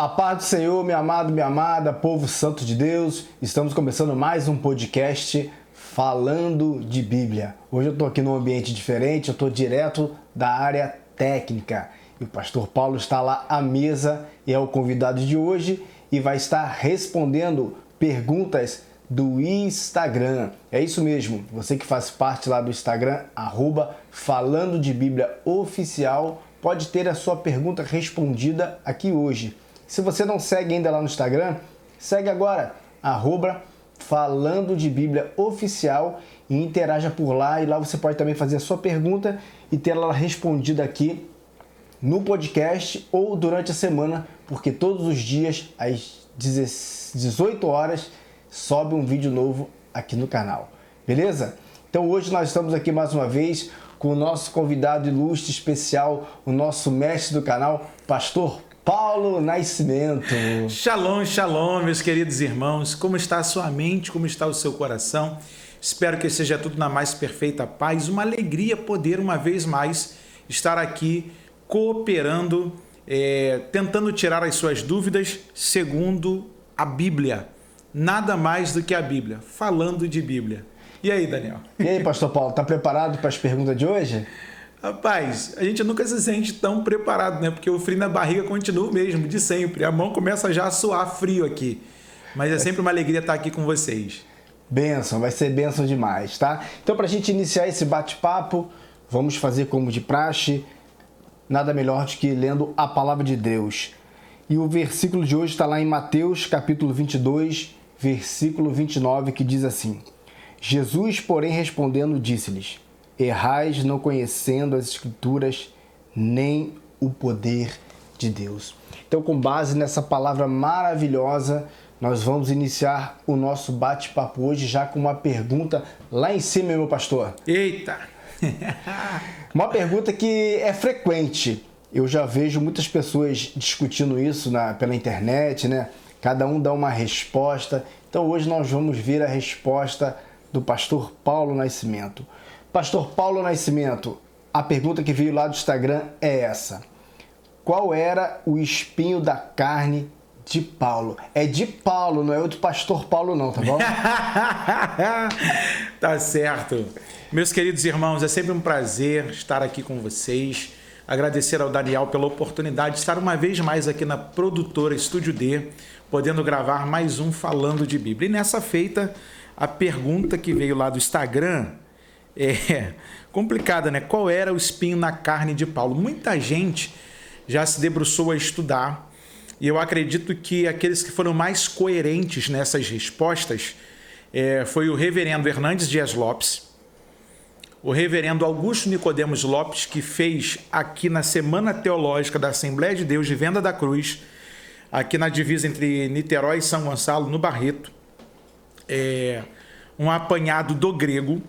A paz do Senhor, meu amado, minha amada, povo santo de Deus. Estamos começando mais um podcast falando de Bíblia. Hoje eu estou aqui num ambiente diferente, eu estou direto da área técnica. E o pastor Paulo está lá à mesa e é o convidado de hoje e vai estar respondendo perguntas do Instagram. É isso mesmo, você que faz parte lá do Instagram, @falando de Bíblia oficial, pode ter a sua pergunta respondida aqui hoje. Se você não segue ainda lá no Instagram, segue agora, @falando de Bíblia oficial e interaja por lá. E lá você pode também fazer a sua pergunta e ter ela respondida aqui no podcast ou durante a semana, porque todos os dias, às 18 horas, sobe um vídeo novo aqui no canal. Beleza? Então hoje nós estamos aqui mais uma vez com o nosso convidado ilustre especial, o nosso mestre do canal, pastor Paulo Nascimento. Shalom, shalom, meus queridos irmãos. Como está a sua mente? Como está o seu coração? Espero que seja tudo na mais perfeita paz. Uma alegria poder, uma vez mais, estar aqui cooperando, tentando tirar as suas dúvidas segundo a Bíblia. Nada mais do que a Bíblia, falando de Bíblia. E aí, Daniel? E aí, pastor Paulo, está preparado para as perguntas de hoje? Rapaz, a gente nunca se sente tão preparado, né? Porque o frio na barriga continua o mesmo, de sempre. A mão começa já a suar frio aqui. Mas é sempre uma alegria estar aqui com vocês. Bênção, vai ser bênção demais, tá? Então, para a gente iniciar esse bate-papo, vamos fazer como de praxe, nada melhor do que lendo a palavra de Deus. E o versículo de hoje está lá em Mateus, capítulo 22, versículo 29, que diz assim: Jesus, porém, respondendo, disse-lhes: errais não conhecendo as Escrituras, nem o poder de Deus. Então, com base nessa palavra maravilhosa, nós vamos iniciar o nosso bate-papo hoje já com uma pergunta lá em cima, meu pastor. Eita! Uma pergunta que é frequente. Eu já vejo muitas pessoas discutindo isso pela internet, né? Cada um dá uma resposta. Então, hoje nós vamos ver a resposta do pastor Paulo Nascimento. Pastor Paulo Nascimento, a pergunta que veio lá do Instagram é essa: qual era o espinho da carne de Paulo? É de Paulo, não é o do pastor Paulo não, tá bom? Tá certo. Meus queridos irmãos, é sempre um prazer estar aqui com vocês. Agradecer ao Daniel pela oportunidade de estar uma vez mais aqui na produtora Estúdio D, podendo gravar mais um Falando de Bíblia. E nessa feita, a pergunta que veio lá do Instagram é complicada, né? Qual era o espinho na carne de Paulo? Muita gente já se debruçou a estudar e eu acredito que aqueles que foram mais coerentes nessas respostas foi o reverendo Hernandes Dias Lopes, o reverendo Augusto Nicodemos Lopes, que fez aqui na Semana Teológica da Assembleia de Deus de Venda da Cruz, aqui na divisa entre Niterói e São Gonçalo, no Barreto, um apanhado do grego.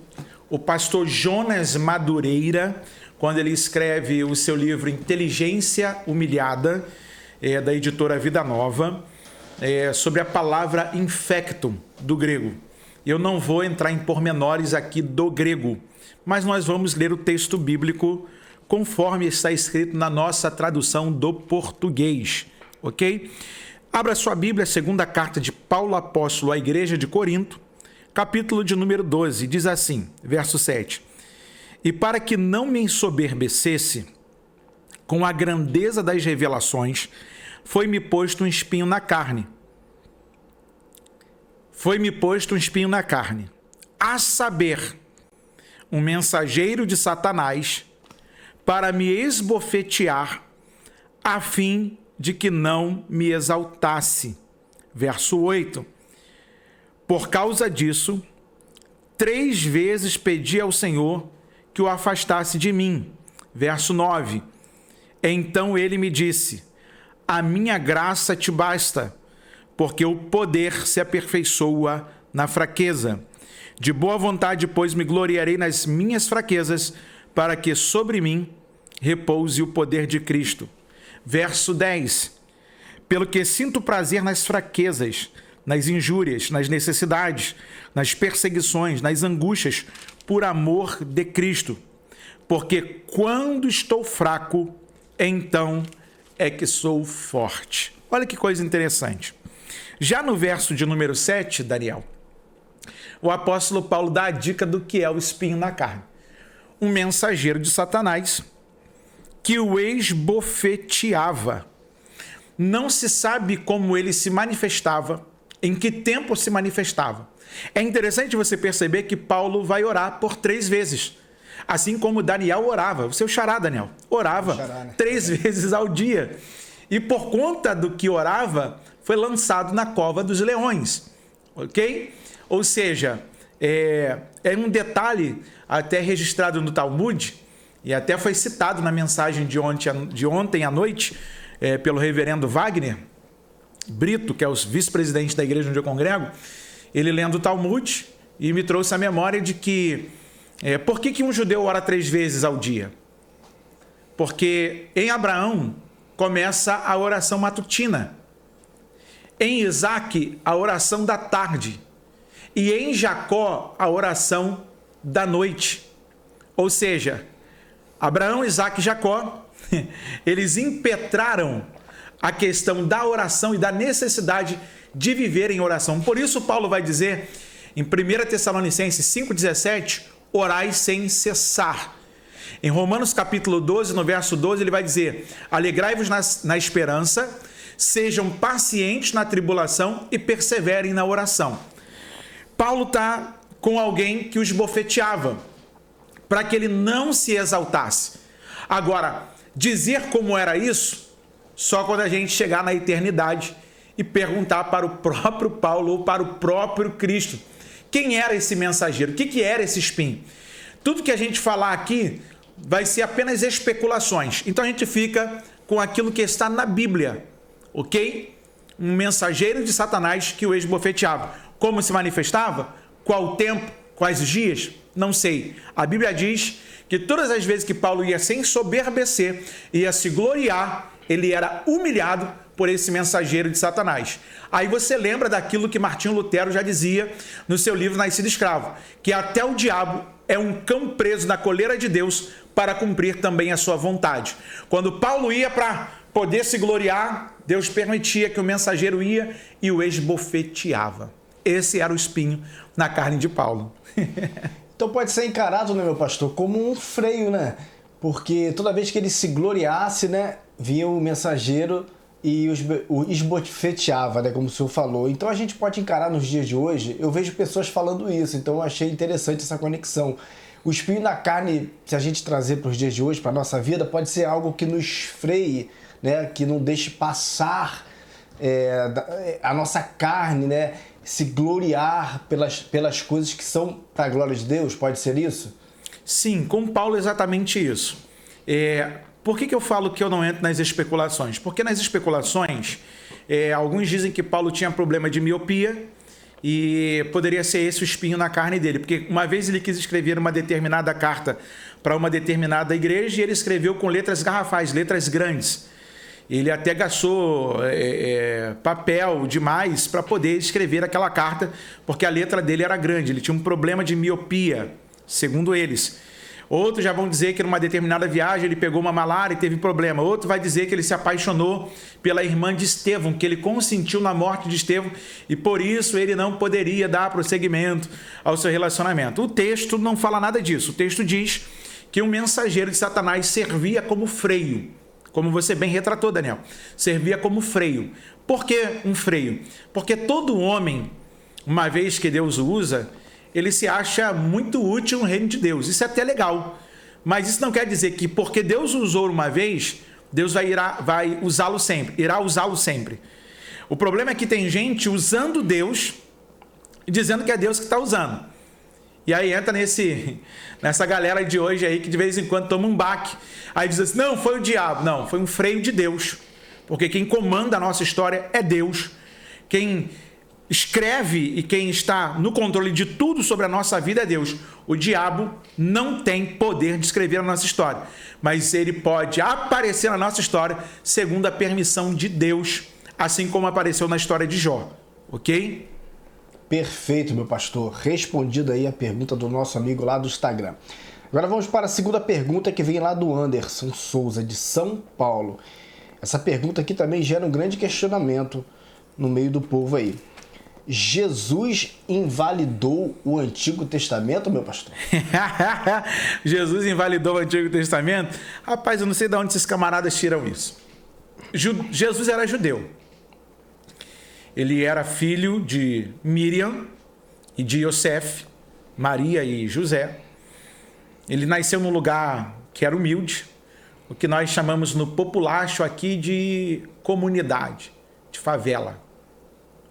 O pastor Jonas Madureira, quando ele escreve o seu livro Inteligência Humilhada, da editora Vida Nova, sobre a palavra infectum, do grego. Eu não vou entrar em pormenores aqui do grego, mas nós vamos ler o texto bíblico conforme está escrito na nossa tradução do português, ok? Abra sua Bíblia, segunda carta de Paulo Apóstolo à Igreja de Corinto, capítulo de número 12, diz assim, verso 7. E para que não me ensoberbecesse com a grandeza das revelações, foi-me posto um espinho na carne. Foi-me posto um espinho na carne, a saber, um mensageiro de Satanás, para me esbofetear, a fim de que não me exaltasse. Verso 8. Por causa disso, 3 vezes pedi ao Senhor que o afastasse de mim. Verso 9. Então ele me disse: a minha graça te basta, porque o poder se aperfeiçoa na fraqueza. De boa vontade, pois, me gloriarei nas minhas fraquezas, para que sobre mim repouse o poder de Cristo. Verso 10. Pelo que sinto prazer nas fraquezas, nas injúrias, nas necessidades, nas perseguições, nas angústias, por amor de Cristo. Porque quando estou fraco, então é que sou forte. Olha que coisa interessante. Já no verso de número 7, Daniel, o apóstolo Paulo dá a dica do que é o espinho na carne. Um mensageiro de Satanás que o esbofeteava. Não se sabe como ele se manifestava, em que tempo se manifestava. É interessante você perceber que Paulo vai orar por 3 vezes. Assim como Daniel orava. O seu xará, Daniel, orava 3 vezes ao dia. E por conta do que orava, foi lançado na cova dos leões. Ok? Ou seja, é um detalhe até registrado no Talmud, e até foi citado na mensagem de ontem à noite, pelo reverendo Wagner Brito, que é o vice-presidente da igreja onde eu congrego, ele lendo o Talmud e me trouxe a memória de que por que um judeu ora 3 vezes ao dia? Porque em Abraão começa a oração matutina, em Isaac a oração da tarde e em Jacó a oração da noite. Ou seja, Abraão, Isaac e Jacó, eles impetraram a questão da oração e da necessidade de viver em oração. Por isso Paulo vai dizer em 1 Tessalonicenses 5,17, orai sem cessar. Em Romanos capítulo 12, no verso 12, ele vai dizer, alegrai-vos na esperança, sejam pacientes na tribulação e perseverem na oração. Paulo está com alguém que os bofeteava, para que ele não se exaltasse. Agora, dizer como era isso, só quando a gente chegar na eternidade e perguntar para o próprio Paulo ou para o próprio Cristo, quem era esse mensageiro, o que era esse espinho. Tudo que a gente falar aqui vai ser apenas especulações. Então a gente fica com aquilo que está na Bíblia, ok? Um mensageiro de Satanás que o esbofeteava. Como se manifestava? Qual o tempo? Quais os dias? Não sei. A Bíblia diz que todas as vezes que Paulo ia se ensoberbecer, ia se gloriar, ele era humilhado por esse mensageiro de Satanás. Aí você lembra daquilo que Martinho Lutero já dizia no seu livro Nascido Escravo, que até o diabo é um cão preso na coleira de Deus para cumprir também a sua vontade. Quando Paulo ia para poder se gloriar, Deus permitia que o mensageiro ia e o esbofeteava. Esse era o espinho na carne de Paulo. Então pode ser encarado, né, meu pastor, como um freio, né? Porque toda vez que ele se gloriasse, né, vinha o mensageiro e o esbofeteava, né, como o senhor falou. Então a gente pode encarar nos dias de hoje, eu vejo pessoas falando isso, então eu achei interessante essa conexão. O espinho na carne, se a gente trazer para os dias de hoje, para a nossa vida, pode ser algo que nos freie, né, que não deixe passar a nossa carne, né, se gloriar pelas coisas que são para a glória de Deus, pode ser isso? Sim, com Paulo é exatamente isso. Por que eu falo que eu não entro nas especulações? Porque nas especulações, alguns dizem que Paulo tinha problema de miopia e poderia ser esse o espinho na carne dele, porque uma vez ele quis escrever uma determinada carta para uma determinada igreja e ele escreveu com letras garrafais, letras grandes. Ele até gastou papel demais para poder escrever aquela carta, porque a letra dele era grande, ele tinha um problema de miopia, segundo eles. Outros já vão dizer que numa determinada viagem ele pegou uma malária e teve problema. Outro vai dizer que ele se apaixonou pela irmã de Estevão, que ele consentiu na morte de Estevão e por isso ele não poderia dar prosseguimento ao seu relacionamento. O texto não fala nada disso. O texto diz que um mensageiro de Satanás servia como freio, como você bem retratou, Daniel. Servia como freio. Por que um freio? Porque todo homem, uma vez que Deus o usa, ele se acha muito útil no reino de Deus. Isso é até legal. Mas isso não quer dizer que porque Deus usou uma vez, Deus vai usá-lo sempre, irá usá-lo sempre. O problema é que tem gente usando Deus e dizendo que é Deus que está usando. E aí entra nessa galera de hoje aí que de vez em quando toma um baque. Aí diz assim, não, foi o diabo. Não, foi um freio de Deus. Porque quem comanda a nossa história é Deus. Quem escreve e quem está no controle de tudo sobre a nossa vida é Deus. O diabo não tem poder de escrever a nossa história, mas ele pode aparecer na nossa história segundo a permissão de Deus, assim como apareceu na história de Jó, ok? Perfeito, meu pastor. Respondida aí a pergunta do nosso amigo lá do Instagram. Agora vamos para a segunda pergunta que vem lá do Anderson Souza, de São Paulo. Essa pergunta aqui também gera um grande questionamento no meio do povo aí. Jesus invalidou o Antigo Testamento, meu pastor? Jesus invalidou o Antigo Testamento? Rapaz, eu não sei de onde esses camaradas tiram isso. Jesus era judeu. Ele era filho de Miriam e de Yosef, Maria e José. Ele nasceu num lugar que era humilde, o que nós chamamos no populacho aqui de comunidade, de favela.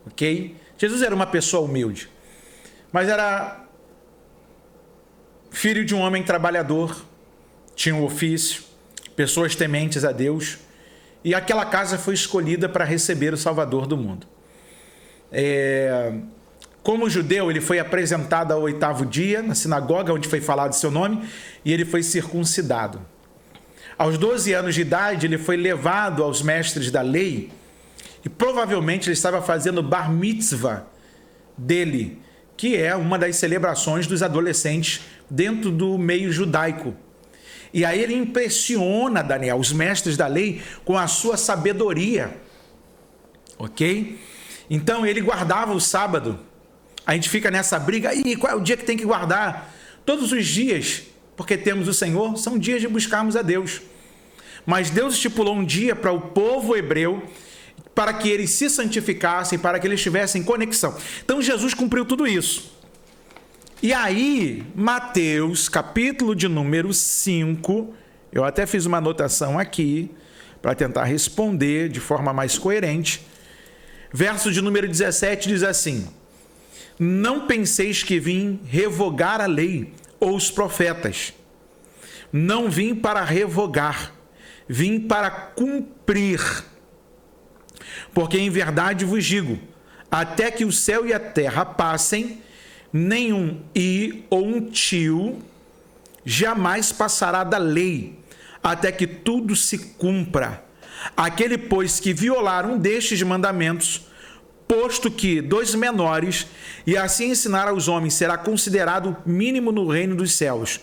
Ok? Jesus era uma pessoa humilde, mas era filho de um homem trabalhador, tinha um ofício, pessoas tementes a Deus, e aquela casa foi escolhida para receber o Salvador do mundo. Como judeu, ele foi apresentado ao 8º dia, na sinagoga onde foi falado seu nome, e ele foi circuncidado. Aos 12 anos de idade, ele foi levado aos mestres da lei, e provavelmente ele estava fazendo bar mitzvah dele, que é uma das celebrações dos adolescentes dentro do meio judaico. E aí ele impressiona, Daniel, os mestres da lei com a sua sabedoria. Ok? Então ele guardava o sábado. A gente fica nessa briga, e qual é o dia que tem que guardar? Todos os dias, porque temos o Senhor, são dias de buscarmos a Deus. Mas Deus estipulou um dia para o povo hebreu, para que eles se santificassem, para que eles tivessem conexão. Então Jesus cumpriu tudo isso. E aí, Mateus, capítulo de número 5, eu até fiz uma anotação aqui, para tentar responder de forma mais coerente. Verso de número 17 diz assim: não penseis que vim revogar a lei ou os profetas. Não vim para revogar, vim para cumprir. Porque em verdade vos digo, até que o céu e a terra passem, nenhum i ou um tio jamais passará da lei, até que tudo se cumpra. Aquele, pois, que violar um destes mandamentos, posto que dos menores, e assim ensinar aos homens, será considerado mínimo no reino dos céus.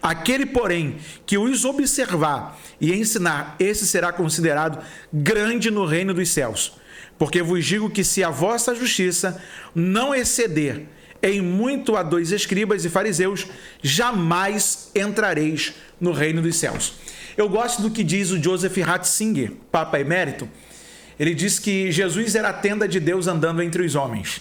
Aquele, porém, que os observar e ensinar, esse será considerado grande no reino dos céus. Porque vos digo que se a vossa justiça não exceder em muito a 2 escribas e fariseus, jamais entrareis no reino dos céus. Eu gosto do que diz o Joseph Ratzinger, Papa Emérito. Ele diz que Jesus era a tenda de Deus andando entre os homens.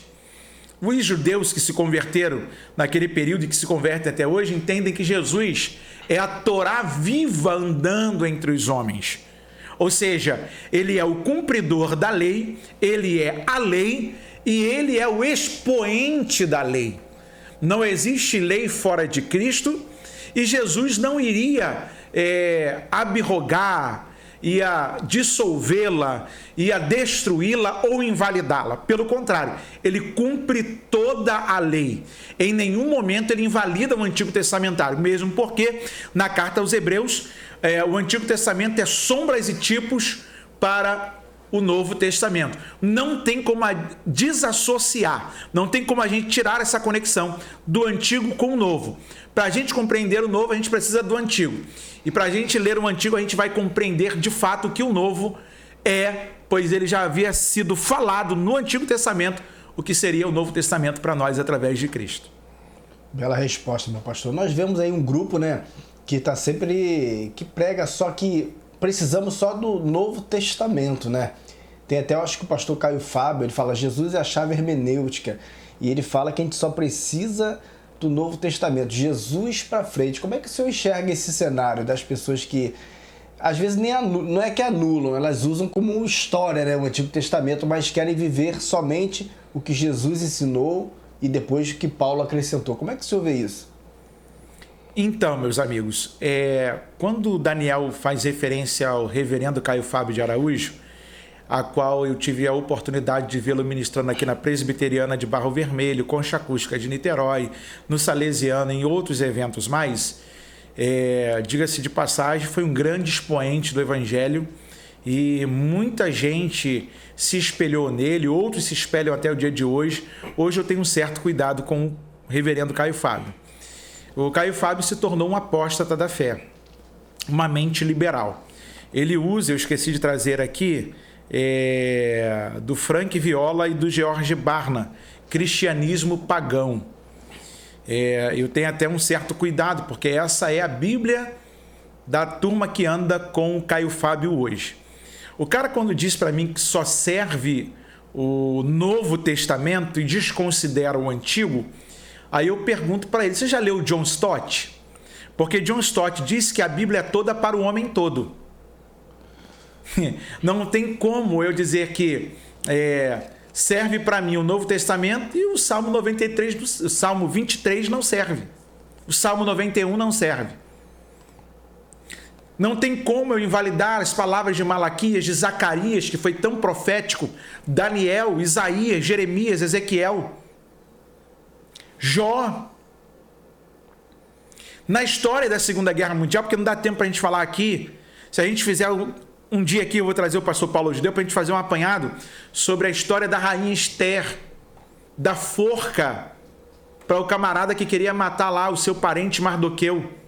Os judeus que se converteram naquele período e que se convertem até hoje entendem que Jesus é a Torá viva andando entre os homens. Ou seja, ele é o cumpridor da lei, ele é a lei e ele é o expoente da lei. Não existe lei fora de Cristo e Jesus não iria abrogar, ia dissolvê-la, ia destruí-la ou invalidá-la. Pelo contrário, ele cumpre toda a lei. Em nenhum momento ele invalida o Antigo Testamentário, mesmo porque na carta aos Hebreus, o Antigo Testamento é sombras e tipos para o Novo Testamento. Não tem como desassociar, não tem como a gente tirar essa conexão do Antigo com o Novo. Para a gente compreender o Novo, a gente precisa do Antigo. E para a gente ler o Antigo, a gente vai compreender de fato o que o Novo é, pois ele já havia sido falado no Antigo Testamento, o que seria o Novo Testamento para nós através de Cristo. Bela resposta, meu pastor. Nós vemos aí um grupo, que está sempre, que prega só que precisamos só do Novo Testamento, Tem até, eu acho que o pastor Caio Fábio, ele fala, Jesus é a chave hermenêutica, e ele fala que a gente só precisa do Novo Testamento, Jesus para frente. Como é que o senhor enxerga esse cenário das pessoas que, às vezes, não é que anulam, elas usam como história, o Antigo Testamento, mas querem viver somente o que Jesus ensinou e depois o que Paulo acrescentou. Como é que o senhor vê isso? Então, meus amigos, quando Daniel faz referência ao reverendo Caio Fábio de Araújo, a qual eu tive a oportunidade de vê-lo ministrando aqui na Presbiteriana de Barro Vermelho, Concha Acústica de Niterói, no Salesiano e em outros eventos mais, diga-se de passagem, foi um grande expoente do Evangelho e muita gente se espelhou nele, outros se espelham até o dia de hoje. Hoje eu tenho um certo cuidado com o reverendo Caio Fábio. O Caio Fábio se tornou um apóstata da fé, uma mente liberal. ele usa, eu esqueci de trazer aqui, do Frank Viola e do George Barna, Cristianismo Pagão. Eu tenho até um certo cuidado, porque essa é a Bíblia da turma que anda com o Caio Fábio hoje. O cara, quando diz para mim que só serve o Novo Testamento e desconsidera o Antigo, aí eu pergunto para ele: você já leu John Stott? Porque John Stott diz que a Bíblia é toda para o homem todo. Não tem como eu dizer que serve para mim o Novo Testamento e o Salmo 93, o Salmo 23 não serve. O Salmo 91 não serve. Não tem como eu invalidar as palavras de Malaquias, de Zacarias, que foi tão profético, Daniel, Isaías, Jeremias, Ezequiel, Jó. Na história da Segunda Guerra Mundial, porque não dá tempo para a gente falar aqui, se a gente fizer um dia aqui, eu vou trazer o pastor Paulo Judeu para a gente fazer um apanhado sobre a história da rainha Esther, da forca para o camarada que queria matar lá o seu parente Mardoqueu.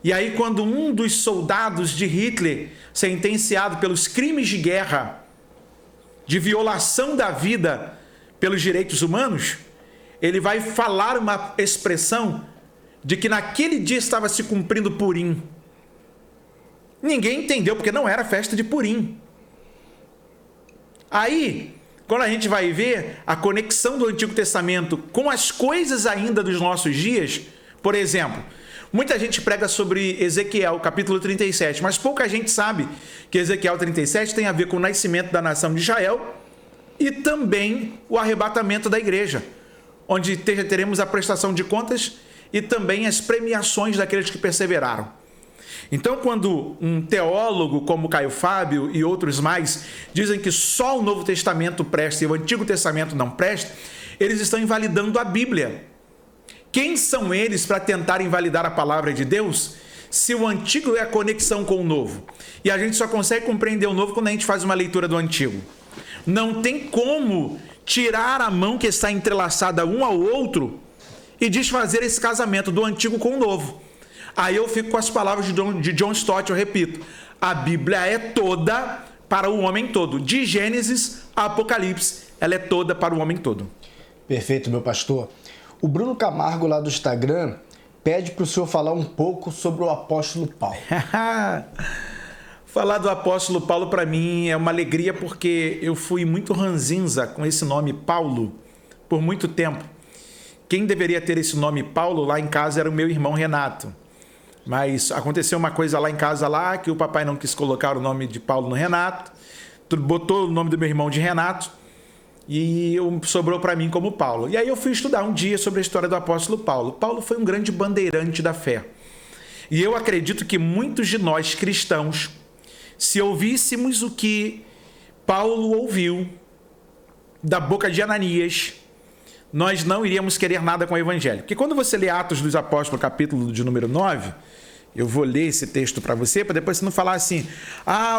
E aí, quando um dos soldados de Hitler, sentenciado pelos crimes de guerra, de violação da vida pelos direitos humanos, ele vai falar uma expressão de que naquele dia estava se cumprindo Purim. Ninguém entendeu, porque não era festa de Purim. Aí, quando a gente vai ver a conexão do Antigo Testamento com as coisas ainda dos nossos dias, por exemplo, muita gente prega sobre Ezequiel, capítulo 37, mas pouca gente sabe que Ezequiel 37 tem a ver com o nascimento da nação de Israel e também o arrebatamento da igreja, onde teremos a prestação de contas e também as premiações daqueles que perseveraram. Então, quando um teólogo como Caio Fábio e outros mais dizem que só o Novo Testamento presta e o Antigo Testamento não presta, eles estão invalidando a Bíblia. Quem são eles para tentar invalidar a palavra de Deus, se o Antigo é a conexão com o Novo? E a gente só consegue compreender o Novo quando a gente faz uma leitura do Antigo. Não tem como tirar a mão que está entrelaçada um ao outro e desfazer esse casamento do Antigo com o Novo. Aí eu fico com as palavras de John Stott, eu repito: a Bíblia é toda para o homem todo. De Gênesis a Apocalipse, ela é toda para o homem todo. Perfeito, meu pastor. O Bruno Camargo, lá do Instagram, pede para o senhor falar um pouco sobre o apóstolo Paulo. Falar do apóstolo Paulo para mim é uma alegria, porque eu fui muito ranzinza com esse nome Paulo por muito tempo. Quem deveria ter esse nome Paulo lá em casa era o meu irmão Renato. Mas aconteceu uma coisa lá em casa lá, que o papai não quis colocar o nome de Paulo no Renato, botou o nome do meu irmão de Renato e sobrou para mim como Paulo. E aí eu fui estudar um dia sobre a história do apóstolo Paulo. Paulo foi um grande bandeirante da fé. E eu acredito que muitos de nós cristãos, se ouvíssemos o que Paulo ouviu da boca de Ananias, nós não iríamos querer nada com o evangelho. Porque quando você lê Atos dos Apóstolos, capítulo de número 9, eu vou ler esse texto para você depois você não falar assim: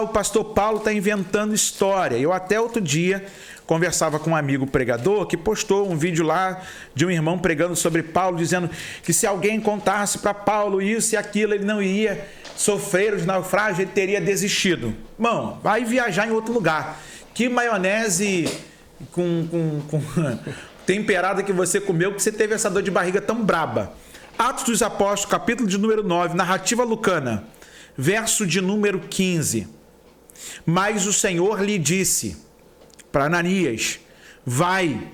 o pastor Paulo está inventando história. Eu até outro dia conversava com um amigo pregador que postou um vídeo lá de um irmão pregando sobre Paulo, dizendo que se alguém contasse para Paulo isso e aquilo, ele não iria sofrer os naufrágios, ele teria desistido. Bom, vai viajar em outro lugar. Que maionese com temperada que você comeu, que você teve essa dor de barriga tão braba. Atos dos Apóstolos, capítulo de número 9, narrativa lucana, verso de número 15. Mas o Senhor lhe disse para Ananias: vai,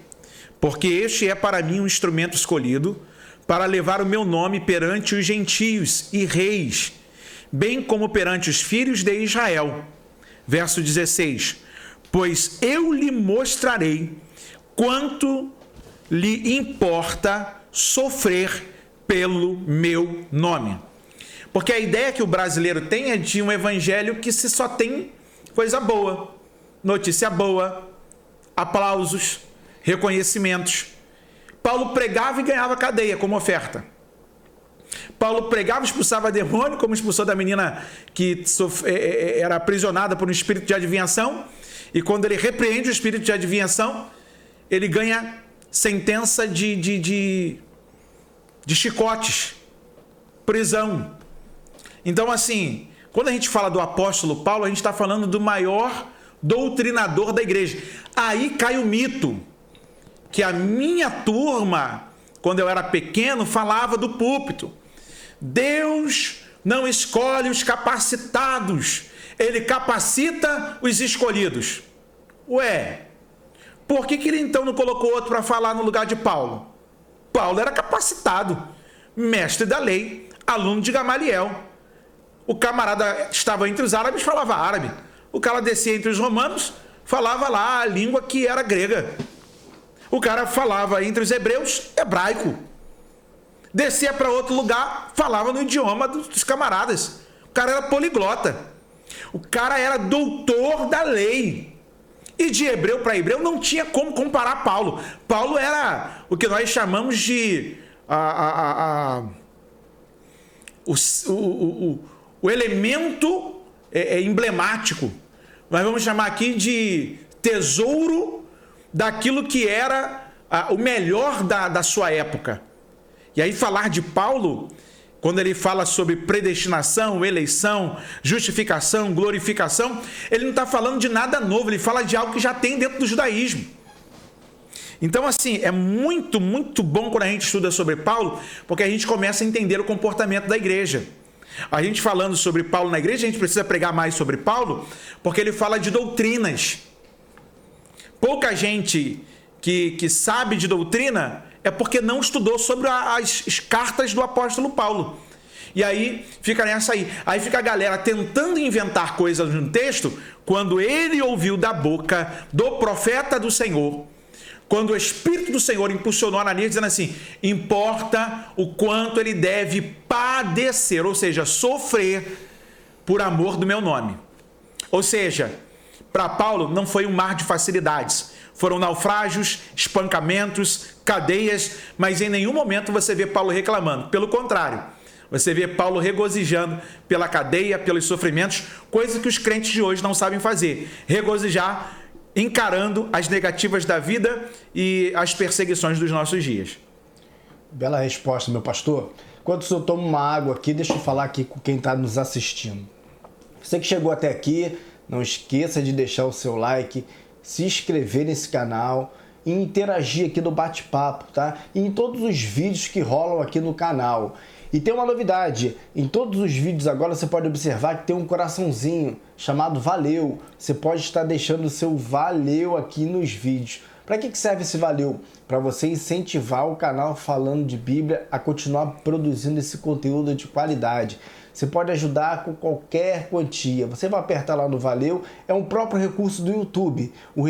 porque este é para mim um instrumento escolhido para levar o meu nome perante os gentios e reis, bem como perante os filhos de Israel. Verso 16. Pois eu lhe mostrarei quanto lhe importa sofrer pelo meu nome. Porque a ideia que o brasileiro tem é de um evangelho que se só tem coisa boa, notícia boa, aplausos, reconhecimentos. Paulo pregava e ganhava cadeia como oferta. Paulo pregava e expulsava demônio, como expulsou da menina que era aprisionada por um espírito de adivinhação. E quando ele repreende o espírito de adivinhação, ele ganha sentença de chicotes, prisão. Então, assim, Quando a gente fala do apóstolo Paulo, a gente está falando do maior doutrinador da igreja. Aí cai o mito que a minha turma, quando eu era pequeno, falava do púlpito. Deus não escolhe os capacitados, Ele capacita os escolhidos. Ué, por que ele então não colocou outro para falar no lugar de Paulo? Paulo era capacitado, mestre da lei, aluno de Gamaliel. O camarada estava entre os árabes, falava árabe. O cara descia entre os romanos, falava lá a língua que era grega. O cara falava entre os hebreus, hebraico. Descia para outro lugar, falava no idioma dos camaradas. O cara era poliglota. O cara era doutor da lei. E de hebreu para hebreu não tinha como comparar Paulo. Paulo era o que nós chamamos de o elemento emblemático. Nós vamos chamar aqui de tesouro daquilo que era o melhor da sua época. E aí falar de Paulo, quando ele fala sobre predestinação, eleição, justificação, glorificação, ele não está falando de nada novo, ele fala de algo que já tem dentro do judaísmo. Então, assim, é muito, muito bom quando a gente estuda sobre Paulo, porque a gente começa a entender o comportamento da igreja. A gente falando sobre Paulo na igreja, a gente precisa pregar mais sobre Paulo, porque ele fala de doutrinas. Pouca gente que sabe de doutrina é porque não estudou sobre as cartas do apóstolo Paulo. E aí fica nessa aí. Aí fica a galera tentando inventar coisas no texto, quando ele ouviu da boca do profeta do Senhor, quando o Espírito do Senhor impulsionou Ananias, dizendo assim: importa o quanto ele deve padecer, ou seja, sofrer por amor do meu nome. Ou seja, para Paulo não foi um mar de facilidades. Foram naufrágios, espancamentos, cadeias, mas em nenhum momento você vê Paulo reclamando. Pelo contrário, você vê Paulo regozijando pela cadeia, pelos sofrimentos, coisa que os crentes de hoje não sabem fazer. Regozijar encarando as negativas da vida e as perseguições dos nossos dias. Bela resposta, meu pastor. Enquanto o senhor toma uma água aqui, deixa eu falar aqui com quem está nos assistindo. Você que chegou até aqui, não esqueça de deixar o seu like, se inscrever nesse canal e interagir aqui no bate-papo, tá? E em todos os vídeos que rolam aqui no canal. E tem uma novidade, em todos os vídeos agora você pode observar que tem um coraçãozinho chamado valeu. Você pode estar deixando o seu valeu aqui nos vídeos. Para que serve esse valeu? Para você incentivar o canal Falando de Bíblia a continuar produzindo esse conteúdo de qualidade. Você pode ajudar com qualquer quantia. Você vai apertar lá no valeu, é um próprio recurso do YouTube. Os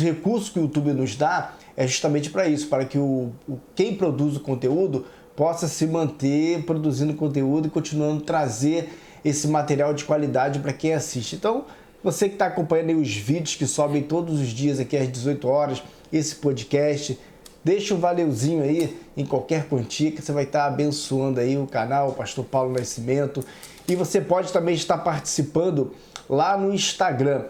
recursos que o YouTube nos dá é justamente para isso, para que quem produz o conteúdo possa se manter produzindo conteúdo e continuando a trazer esse material de qualidade para quem assiste. Então, você que está acompanhando aí os vídeos que sobem todos os dias aqui às 18 horas, esse podcast, deixa um valeuzinho aí em qualquer quantia que você vai estar abençoando aí o canal, o Pastor Paulo Nascimento. E você pode também estar participando lá no Instagram,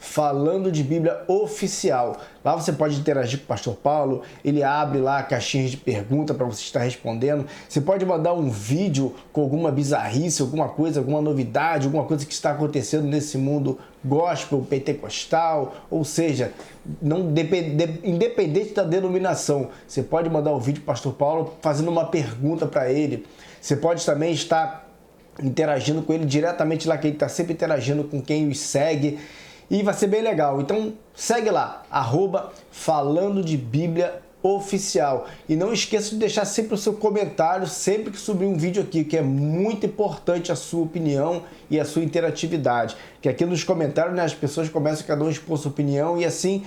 @Falando de Bíblia Oficial. Lá você pode interagir com o Pastor Paulo, ele abre lá caixinhas de pergunta para você estar respondendo. Você pode mandar um vídeo com alguma bizarrice, alguma coisa, alguma novidade, alguma coisa que está acontecendo nesse mundo gospel, pentecostal, ou seja, independente da denominação. Você pode mandar um vídeo para o Pastor Paulo fazendo uma pergunta para ele. Você pode também estar interagindo com ele diretamente lá, que ele está sempre interagindo com quem os segue. E vai ser bem legal. Então segue lá, @Falando de Bíblia Oficial. E não esqueça de deixar sempre o seu comentário sempre que subir um vídeo aqui, que é muito importante a sua opinião e a sua interatividade. Que aqui nos comentários, né, as pessoas começam cada um a expor sua opinião e assim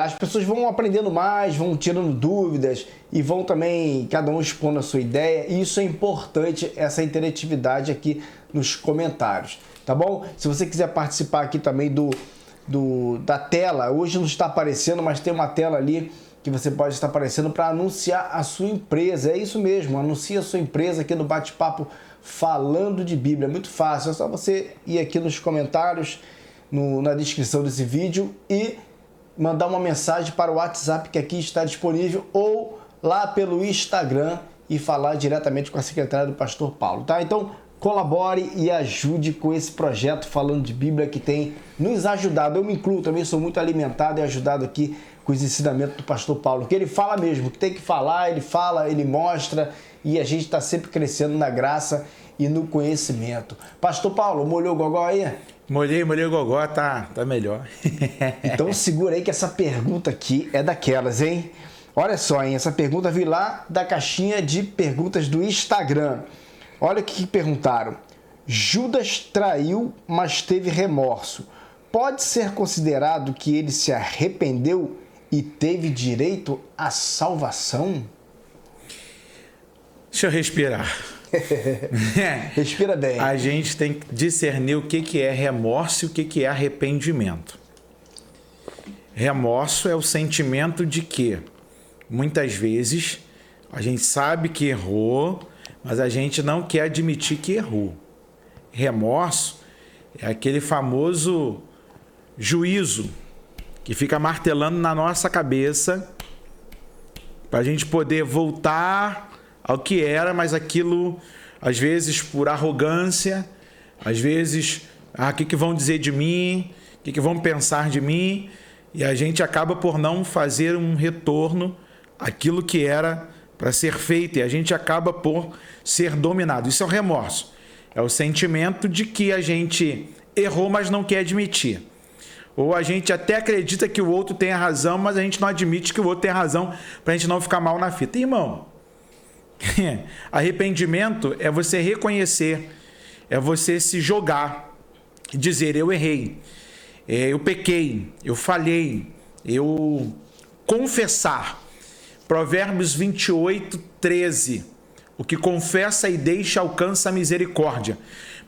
as pessoas vão aprendendo mais, vão tirando dúvidas e vão também cada um expondo a sua ideia. E isso é importante, essa interatividade aqui nos comentários. Tá bom? Se você quiser participar aqui também da tela, hoje não está aparecendo, mas tem uma tela ali que você pode estar aparecendo para anunciar a sua empresa. É isso mesmo, anuncie a sua empresa aqui no bate-papo Falando de Bíblia. É muito fácil, é só você ir aqui nos comentários, na descrição desse vídeo e mandar uma mensagem para o WhatsApp que aqui está disponível ou lá pelo Instagram e falar diretamente com a secretária do Pastor Paulo, tá? Então, colabore e ajude com esse projeto Falando de Bíblia que tem nos ajudado. Eu me incluo também, sou muito alimentado e ajudado aqui com os ensinamentos do pastor Paulo, que ele fala mesmo, que tem que falar, ele fala, ele mostra, e a gente está sempre crescendo na graça e no conhecimento. Pastor Paulo, molhou o gogó aí? Molhei o gogó, tá melhor. Então segura aí que essa pergunta aqui é daquelas, hein? Olha só, hein? Essa pergunta veio lá da caixinha de perguntas do Instagram. Olha o que perguntaram. Judas traiu, mas teve remorso. Pode ser considerado que ele se arrependeu e teve direito à salvação? Deixa eu respirar. Respira bem. A gente tem que discernir o que é remorso e o que é arrependimento. Remorso é o sentimento de que, muitas vezes, a gente sabe que errou, mas a gente não quer admitir que errou. Remorso é aquele famoso juízo que fica martelando na nossa cabeça para a gente poder voltar ao que era, mas aquilo, às vezes, por arrogância, às vezes, o que vão dizer de mim, o que vão pensar de mim, e a gente acaba por não fazer um retorno àquilo que era para ser feito, e a gente acaba por ser dominado. Isso é o remorso. É o sentimento de que a gente errou, mas não quer admitir. Ou a gente até acredita que o outro tem a razão, mas a gente não admite que o outro tem a razão para a gente não ficar mal na fita. Irmão, arrependimento é você reconhecer, é você se jogar, dizer eu errei, eu pequei, eu falhei, eu confessar. Provérbios 28, 13. O que confessa e deixa alcança a misericórdia,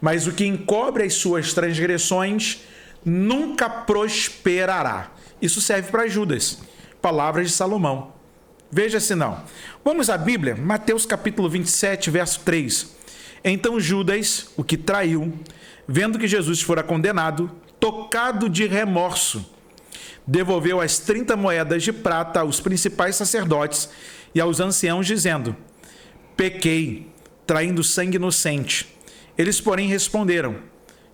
mas o que encobre as suas transgressões nunca prosperará. Isso serve para Judas. Palavras de Salomão. Veja se não. Vamos à Bíblia, Mateus capítulo 27, verso 3. Então Judas, o que traiu, vendo que Jesus fora condenado, tocado de remorso, devolveu as 30 moedas de prata aos principais sacerdotes e aos anciãos, dizendo: pequei, traindo sangue inocente. Eles, porém, responderam: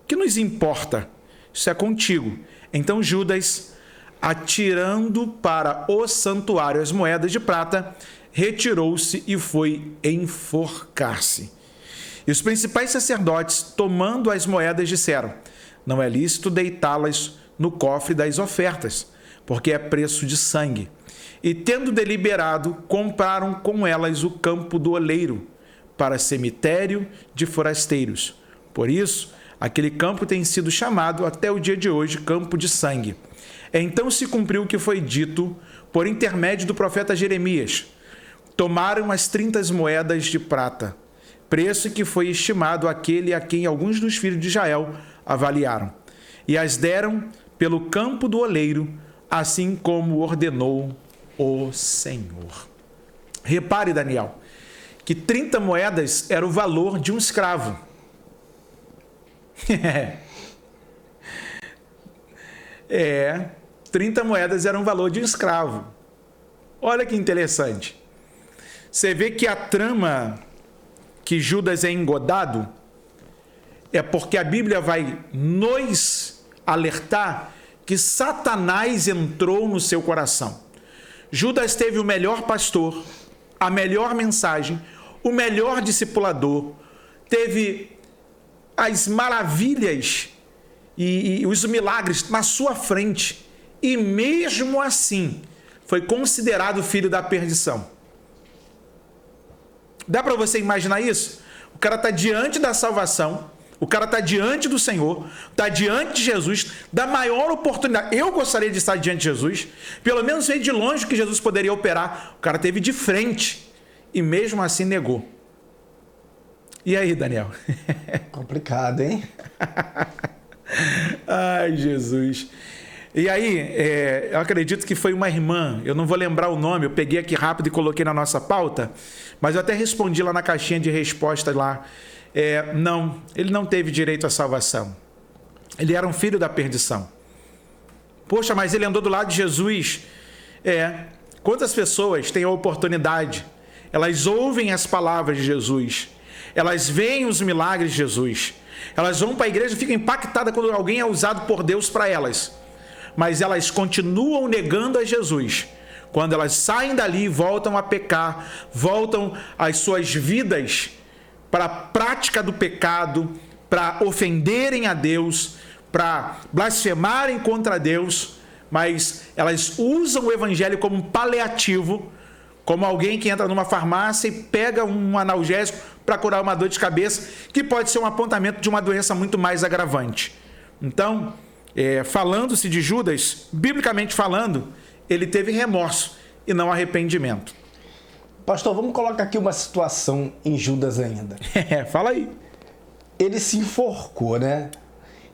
que nos importa? Isso é contigo. Então Judas, atirando para o santuário as moedas de prata, retirou-se e foi enforcar-se. E os principais sacerdotes, tomando as moedas, disseram: não é lícito deitá-las no cofre das ofertas, porque é preço de sangue. E, tendo deliberado, compraram com elas o campo do oleiro, para cemitério de forasteiros. Por isso, aquele campo tem sido chamado até o dia de hoje campo de sangue. Então se cumpriu o que foi dito por intermédio do profeta Jeremias. Tomaram as 30 moedas de prata, preço que foi estimado àquele a quem alguns dos filhos de Israel avaliaram, e as deram pelo campo do oleiro, assim como ordenou o Senhor. Repare, Daniel, que 30 moedas era o valor de um escravo. 30 moedas era um valor de um escravo. Olha que interessante. Você vê que a trama que Judas é engodado é porque a Bíblia vai nos alertar que Satanás entrou no seu coração. Judas teve o melhor pastor, a melhor mensagem, o melhor discipulador, teve as maravilhas e os milagres na sua frente, e mesmo assim foi considerado filho da perdição. Dá para você imaginar isso? O cara está diante da salvação, o cara está diante do Senhor, está diante de Jesus, da maior oportunidade. Eu gostaria de estar diante de Jesus, pelo menos ver de longe o que Jesus poderia operar. O cara teve de frente e mesmo assim negou. E aí, Daniel? Complicado, hein? Ai, Jesus. E aí, eu acredito que foi uma irmã, eu não vou lembrar o nome, eu peguei aqui rápido e coloquei na nossa pauta, mas eu até respondi lá na caixinha de respostas lá. Não, ele não teve direito à salvação. Ele era um filho da perdição. Poxa, mas ele andou do lado de Jesus. Quantas pessoas têm a oportunidade? Elas ouvem as palavras de Jesus. elas veem os milagres de Jesus. Elas vão para a igreja e ficam impactadas quando alguém é usado por Deus para elas. Mas elas continuam negando a Jesus. Quando elas saem dali, voltam a pecar, voltam às suas vidas para a prática do pecado, para ofenderem a Deus, para blasfemarem contra Deus, mas elas usam o evangelho como um paliativo, como alguém que entra numa farmácia e pega um analgésico para curar uma dor de cabeça, que pode ser um apontamento de uma doença muito mais agravante. Então, falando-se de Judas, biblicamente falando, ele teve remorso e não arrependimento. Pastor, vamos colocar aqui uma situação em Judas ainda. Fala aí. Ele se enforcou, né?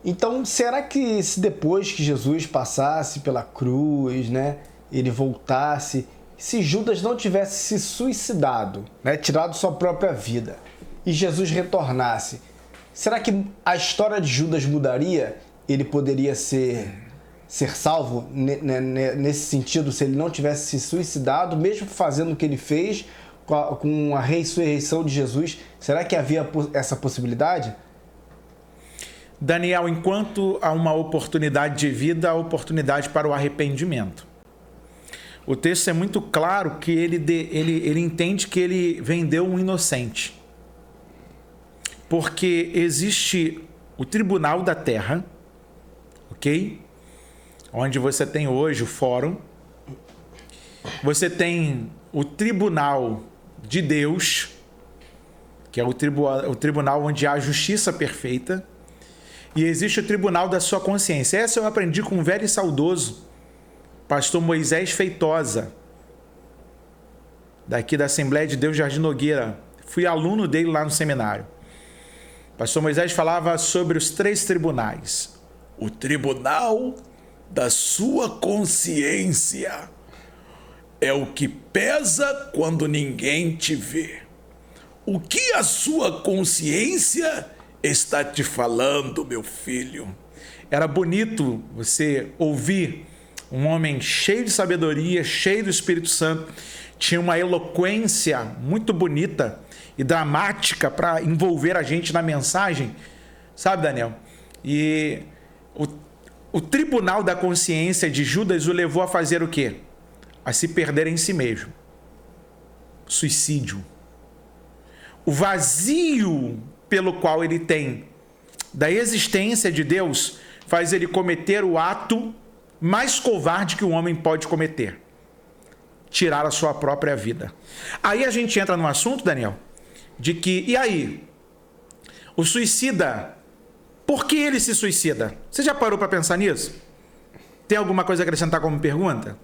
Então, será que se depois que Jesus passasse pela cruz, né, ele voltasse, se Judas não tivesse se suicidado, né, tirado sua própria vida, e Jesus retornasse, será que a história de Judas mudaria? Ele poderia ser salvo nesse sentido, se ele não tivesse se suicidado, mesmo fazendo o que ele fez, com a ressurreição de Jesus? Será que havia essa possibilidade? Daniel, enquanto há uma oportunidade de vida, há oportunidade para o arrependimento. O texto é muito claro que ele entende que ele vendeu um inocente. Porque existe o tribunal da terra, ok? Onde você tem hoje o fórum. Você tem o tribunal de Deus, que é o tribunal onde há a justiça perfeita. E existe o tribunal da sua consciência. Essa eu aprendi com um velho e saudoso pastor Moisés Feitosa, daqui da Assembleia de Deus Jardim Nogueira. Fui aluno dele lá no seminário. Pastor Moisés falava sobre os 3 tribunais. O tribunal da sua consciência é o que pesa quando ninguém te vê. O que a sua consciência está te falando, meu filho? Era bonito você ouvir um homem cheio de sabedoria, cheio do Espírito Santo, tinha uma eloquência muito bonita e dramática para envolver a gente na mensagem, sabe, Daniel? E o tribunal da consciência de Judas o levou a fazer o quê? A se perder em si mesmo. Suicídio. O vazio pelo qual ele tem da existência de Deus faz ele cometer o ato mais covarde que o homem pode cometer: tirar a sua própria vida. Aí a gente entra no assunto, Daniel, de que, e aí? O suicida, por que ele se suicida? Você já parou para pensar nisso? Tem alguma coisa a acrescentar como pergunta?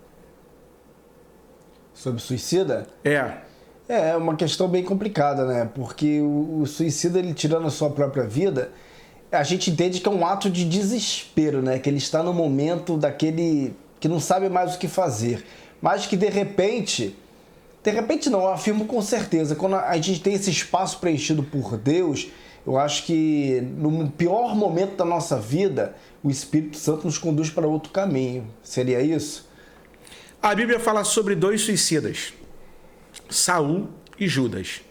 Sobre suicida? É uma questão bem complicada, né? Porque o suicida, ele tirando a sua própria vida, a gente entende que é um ato de desespero, né? Que ele está no momento daquele que não sabe mais o que fazer. Mas que de repente não, eu afirmo com certeza, quando a gente tem esse espaço preenchido por Deus, eu acho que no pior momento da nossa vida, o Espírito Santo nos conduz para outro caminho. Seria isso? A Bíblia fala sobre 2 suicidas, Saul e Judas.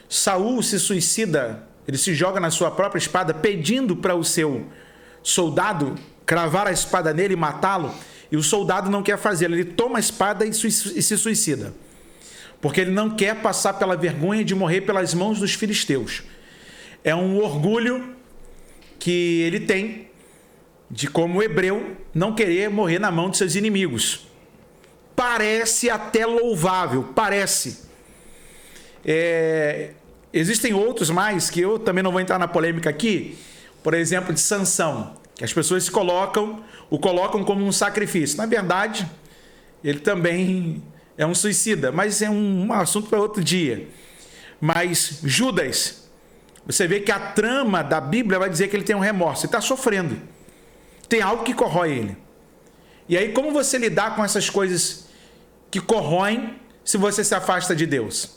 Saul se suicida, ele se joga na sua própria espada, pedindo para o seu soldado cravar a espada nele e matá-lo, e o soldado não quer fazê-lo. Ele toma a espada e se suicida, porque ele não quer passar pela vergonha de morrer pelas mãos dos filisteus. É um orgulho que ele tem de, como hebreu, não querer morrer na mão de seus inimigos. Parece até louvável, parece. Existem outros mais, que eu também não vou entrar na polêmica aqui, por exemplo, de Sansão, que as pessoas o colocam como um sacrifício. Na verdade, ele também é um suicida, mas é um assunto para outro dia. Mas Judas, você vê que a trama da Bíblia vai dizer que ele tem um remorso, ele está sofrendo, tem algo que corrói ele. E aí, como você lidar com essas coisas que corroem se você se afasta de Deus?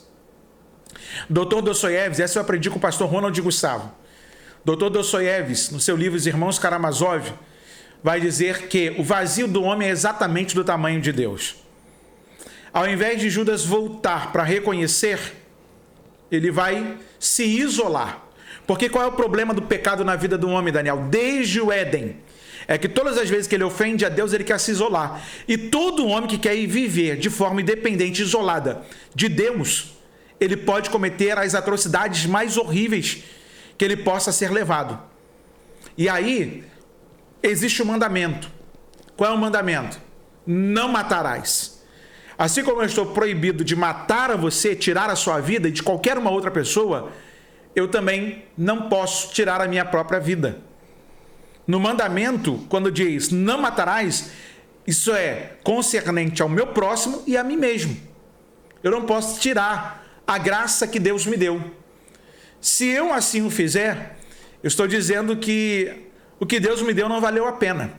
Dr. Dostoiévski, essa eu aprendi com o pastor Ronald Gustavo. Dr. Dostoiévski, no seu livro Os Irmãos Karamazov, vai dizer que o vazio do homem é exatamente do tamanho de Deus. Ao invés de Judas voltar para reconhecer, ele vai se isolar. Porque qual é o problema do pecado na vida do homem, Daniel? Desde o Éden. É que todas as vezes que ele ofende a Deus, ele quer se isolar. E todo homem que quer ir viver de forma independente, isolada de Deus, ele pode cometer as atrocidades mais horríveis que ele possa ser levado. E aí, existe um mandamento. Qual é o mandamento? Não matarás. Assim como eu estou proibido de matar a você, tirar a sua vida e de qualquer uma outra pessoa, eu também não posso tirar a minha própria vida. No mandamento, quando diz não matarás, isso é concernente ao meu próximo e a mim mesmo. Eu não posso tirar a graça que Deus me deu. Se eu assim o fizer, eu estou dizendo que o que Deus me deu não valeu a pena.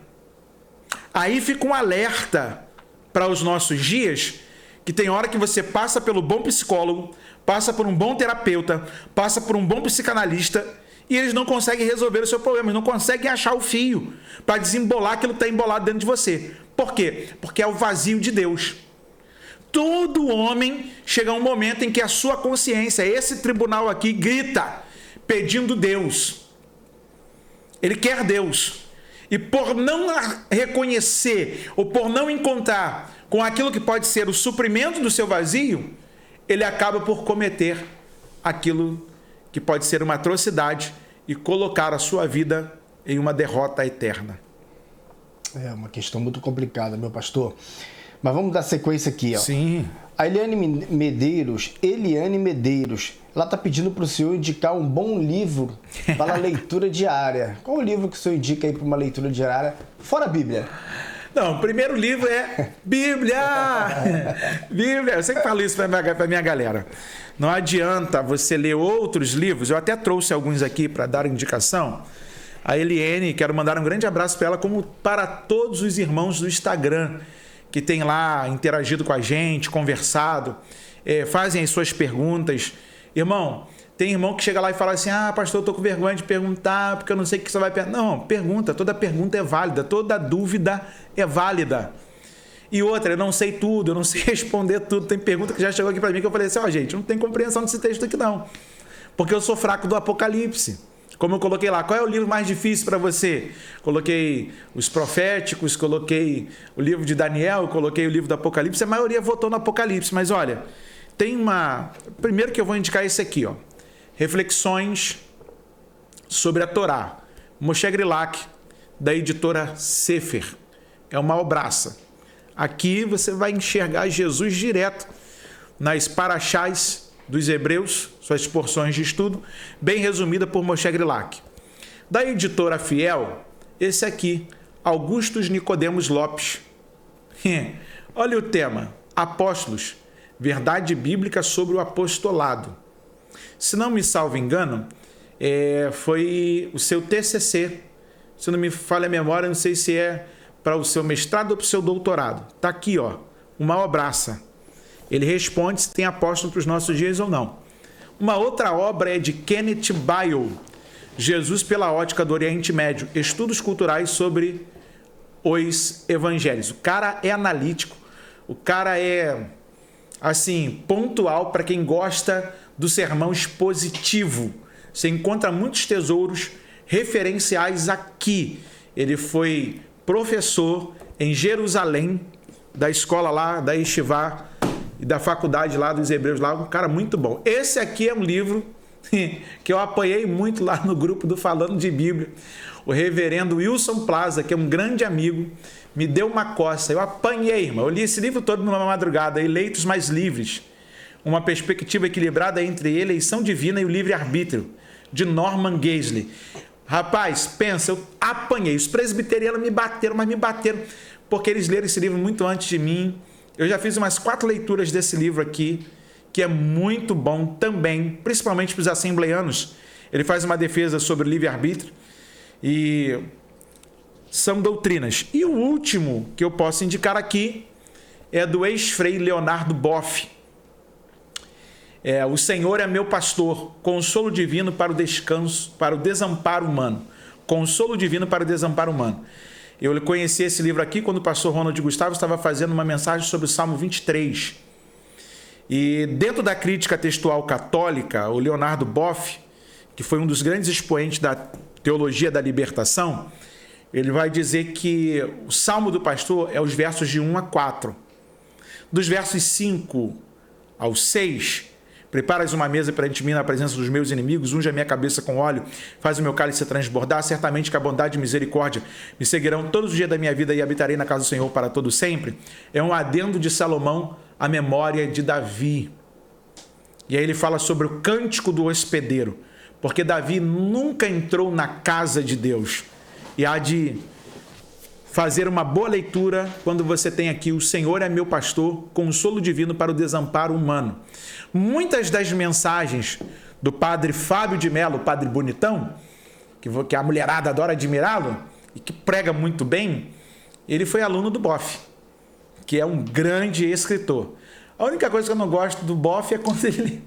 Aí fica um alerta para os nossos dias, que tem hora que você passa pelo bom psicólogo, passa por um bom terapeuta, passa por um bom psicanalista, e eles não conseguem resolver o seu problema, eles não conseguem achar o fio para desembolar aquilo que está embolado dentro de você. Por quê? Porque é o vazio de Deus. Todo homem chega a um momento em que a sua consciência, esse tribunal aqui, grita, pedindo Deus. Ele quer Deus. E por não reconhecer, ou por não encontrar com aquilo que pode ser o suprimento do seu vazio, ele acaba por cometer aquilo que pode ser uma atrocidade e colocar a sua vida em uma derrota eterna. É uma questão muito complicada, meu pastor. Mas vamos dar sequência aqui, ó. Sim. A Eliane Medeiros, ela está pedindo para o senhor indicar um bom livro para a leitura diária. Qual o livro que o senhor indica aí para uma leitura diária, fora a Bíblia? Não, o primeiro livro é Bíblia! Bíblia! Eu sempre falo isso para a minha galera. Não adianta você ler outros livros. Eu até trouxe alguns aqui para dar indicação. A Eliane, quero mandar um grande abraço para ela, como para todos os irmãos do Instagram, que tem lá interagido com a gente, conversado, fazem as suas perguntas. Irmão, tem irmão que chega lá e fala assim: ah, pastor, eu estou com vergonha de perguntar, porque eu não sei o que você vai perguntar. Não, pergunta, toda pergunta é válida, toda dúvida é válida. E outra, eu não sei tudo, eu não sei responder tudo. Tem pergunta que já chegou aqui para mim que eu falei assim: ó, gente, não tem compreensão desse texto aqui não, porque eu sou fraco do Apocalipse. Como eu coloquei lá, qual é o livro mais difícil para você? Coloquei os proféticos, coloquei o livro de Daniel, coloquei o livro do Apocalipse. A maioria votou no Apocalipse, mas olha, tem uma... Primeiro que eu vou indicar esse aqui, ó. Reflexões sobre a Torá. Moshe Grilak, da editora Sefer. É uma obraça. Aqui você vai enxergar Jesus direto nas paraxás dos Hebreus, suas porções de estudo, bem resumida por Moshe Grilak. Da editora Fiel, esse aqui, Augustus Nicodemos Lopes. Olha o tema: Apóstolos, verdade bíblica sobre o apostolado. Se não me salvo engano, foi o seu TCC. Se não me falha a memória, não sei se é para o seu mestrado ou para o seu doutorado. Está aqui, ó, uma obraça. Ele responde se tem apóstolo para os nossos dias ou não. Uma outra obra é de Kenneth Bail, Jesus pela ótica do Oriente Médio, estudos culturais sobre os evangelhos. O cara é analítico, o cara é, assim, pontual para quem gosta do sermão expositivo. Você encontra muitos tesouros referenciais aqui. Ele foi professor em Jerusalém, da escola lá, da Yeshivá, e da faculdade lá dos Hebreus, lá, um cara muito bom. Esse aqui é um livro que eu apoiei muito lá no grupo do Falando de Bíblia. O reverendo Wilson Plaza, que é um grande amigo, me deu uma coça. Eu apanhei, irmão. Eu li esse livro todo numa madrugada, Eleitos Mais Livres. Uma perspectiva equilibrada entre eleição divina e o livre-arbítrio, de Norman Geisler. Rapaz, pensa, eu apanhei. Os presbiterianos me bateram, mas me bateram, porque eles leram esse livro muito antes de mim. Eu já fiz umas 4 leituras desse livro aqui, que é muito bom também, principalmente para os assembleianos. Ele faz uma defesa sobre o livre-arbítrio e são doutrinas. E o último que eu posso indicar aqui é do ex-frei Leonardo Boff. O Senhor é meu pastor, consolo divino para o descanso, para o desamparo humano. Consolo divino para o desamparo humano. Eu conheci esse livro aqui quando o pastor Ronald Gustavo estava fazendo uma mensagem sobre o Salmo 23. E dentro da crítica textual católica, o Leonardo Boff, que foi um dos grandes expoentes da teologia da libertação, ele vai dizer que o Salmo do Pastor é os versos de 1 a 4. Dos versos 5 ao 6, preparas uma mesa perante mim na presença dos meus inimigos, unge a minha cabeça com óleo, faz o meu cálice transbordar, certamente que a bondade e misericórdia me seguirão todos os dias da minha vida e habitarei na casa do Senhor para todo sempre. É um adendo de Salomão à memória de Davi. E aí ele fala sobre o cântico do hospedeiro, porque Davi nunca entrou na casa de Deus. E há de fazer uma boa leitura quando você tem aqui: o Senhor é meu pastor, consolo divino para o desamparo humano. Muitas das mensagens do padre Fábio de Mello, padre bonitão, que a mulherada adora admirá-lo e que prega muito bem, ele foi aluno do Boff, que é um grande escritor. A única coisa que eu não gosto do Boff é quando ele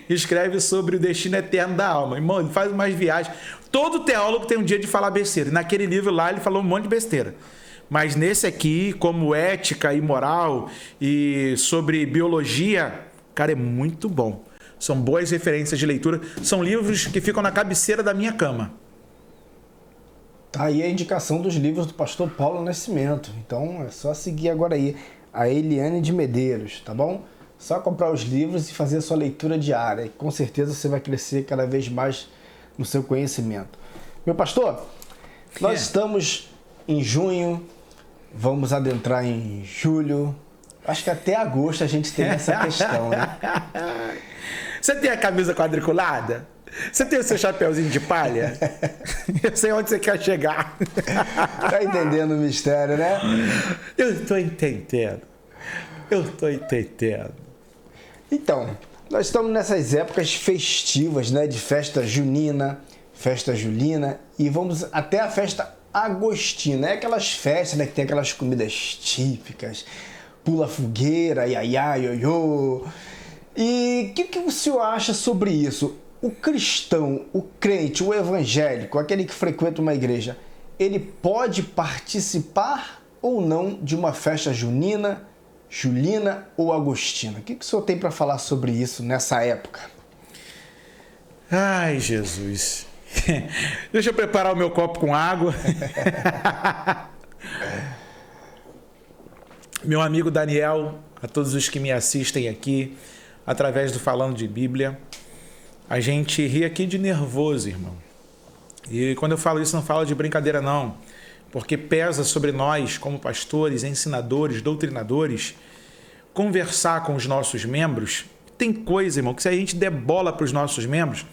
escreve sobre o destino eterno da alma. Irmão, ele faz umas viagens. Todo teólogo tem um dia de falar besteira. E naquele livro lá ele falou um monte de besteira. Mas nesse aqui, como ética e moral e sobre biologia, cara, é muito bom. São boas referências de leitura. São livros que ficam na cabeceira da minha cama. Tá aí a indicação dos livros do pastor Paulo Nascimento. Então é só seguir agora aí a Eliane de Medeiros, tá bom? Só comprar os livros e fazer a sua leitura diária. E com certeza você vai crescer cada vez mais no seu conhecimento. Meu pastor, nós estamos em junho, vamos adentrar em julho. Acho que até agosto a gente tem essa questão, né? Você tem a camisa quadriculada? Você tem o seu chapeuzinho de palha? Eu sei onde você quer chegar. Tá entendendo o mistério, né? Eu tô entendendo. Então, nós estamos nessas épocas festivas, né? De festa junina, festa julina, e vamos até a festa agostina. É aquelas festas, né, que tem aquelas comidas típicas, pula fogueira, iaiá, ioiô. E o que o senhor acha sobre isso? O cristão, o crente, o evangélico, aquele que frequenta uma igreja, ele pode participar ou não de uma festa junina, julina ou agostina? O que o senhor tem para falar sobre isso nessa época? Ai, Jesus. Deixa eu preparar o meu copo com água. Meu amigo Daniel, a todos os que me assistem aqui, através do Falando de Bíblia, a gente ri aqui de nervoso, irmão. E quando eu falo isso, não falo de brincadeira, não. Porque pesa sobre nós, como pastores, ensinadores, doutrinadores, conversar com os nossos membros. Tem coisa, irmão, que se a gente der bola para os nossos membros,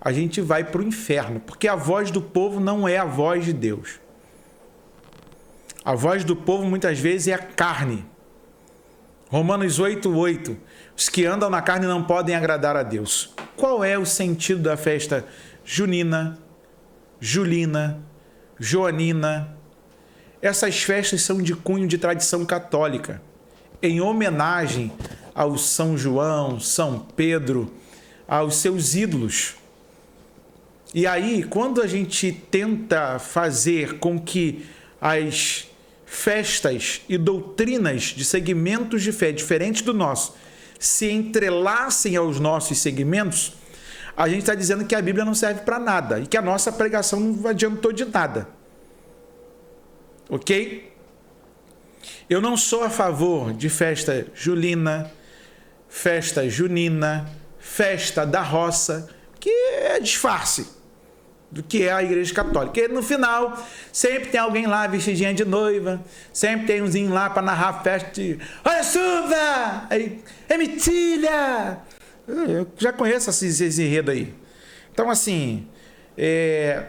a gente vai para o inferno. Porque a voz do povo não é a voz de Deus. A voz do povo, muitas vezes, é a carne. Romanos 8:8. Os que andam na carne não podem agradar a Deus. Qual é o sentido da festa junina, julina, joanina? Essas festas são de cunho de tradição católica, em homenagem ao São João, São Pedro, aos seus ídolos. E aí, quando a gente tenta fazer com que as festas e doutrinas de segmentos de fé diferentes do nosso se entrelacem aos nossos segmentos, a gente está dizendo que a Bíblia não serve para nada e que a nossa pregação não adiantou de nada. Ok? Eu não sou a favor de festa julina, festa junina, festa da roça, que é disfarce do que é a igreja católica. Porque no final, sempre tem alguém lá vestidinha de noiva, sempre tem umzinho lá para narrar a festa de olha a chuva, aí, é mentira. Eu já conheço esse enredo aí. Então, assim,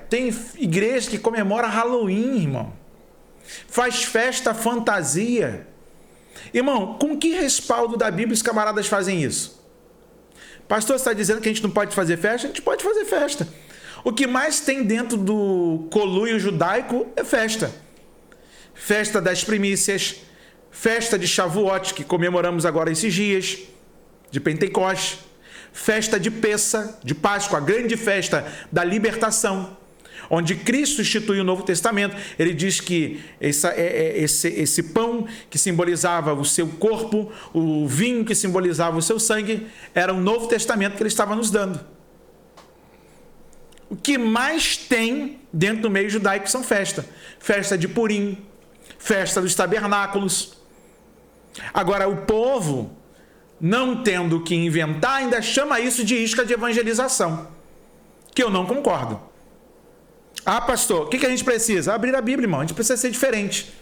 tem igreja que comemora Halloween, irmão. Faz festa fantasia. Irmão, com que respaldo da Bíblia os camaradas fazem isso? Pastor, você está dizendo que a gente não pode fazer festa? A gente pode fazer festa. O que mais tem dentro do conluio judaico é festa. Festa das primícias, festa de Shavuot, que comemoramos agora esses dias, de Pentecostes, festa de Pessa, de Páscoa, a grande festa da libertação. onde Cristo instituiu o Novo Testamento. Ele diz que esse pão que simbolizava o seu corpo, o vinho que simbolizava o seu sangue, era o Novo Testamento que ele estava nos dando. O que mais tem dentro do meio judaico são festas. Festa de Purim, festa dos tabernáculos. Agora, o povo, não tendo o que inventar, ainda chama isso de isca de evangelização, que eu não concordo. Ah, pastor, o que a gente precisa? Abrir a Bíblia, irmão. A gente precisa ser diferente.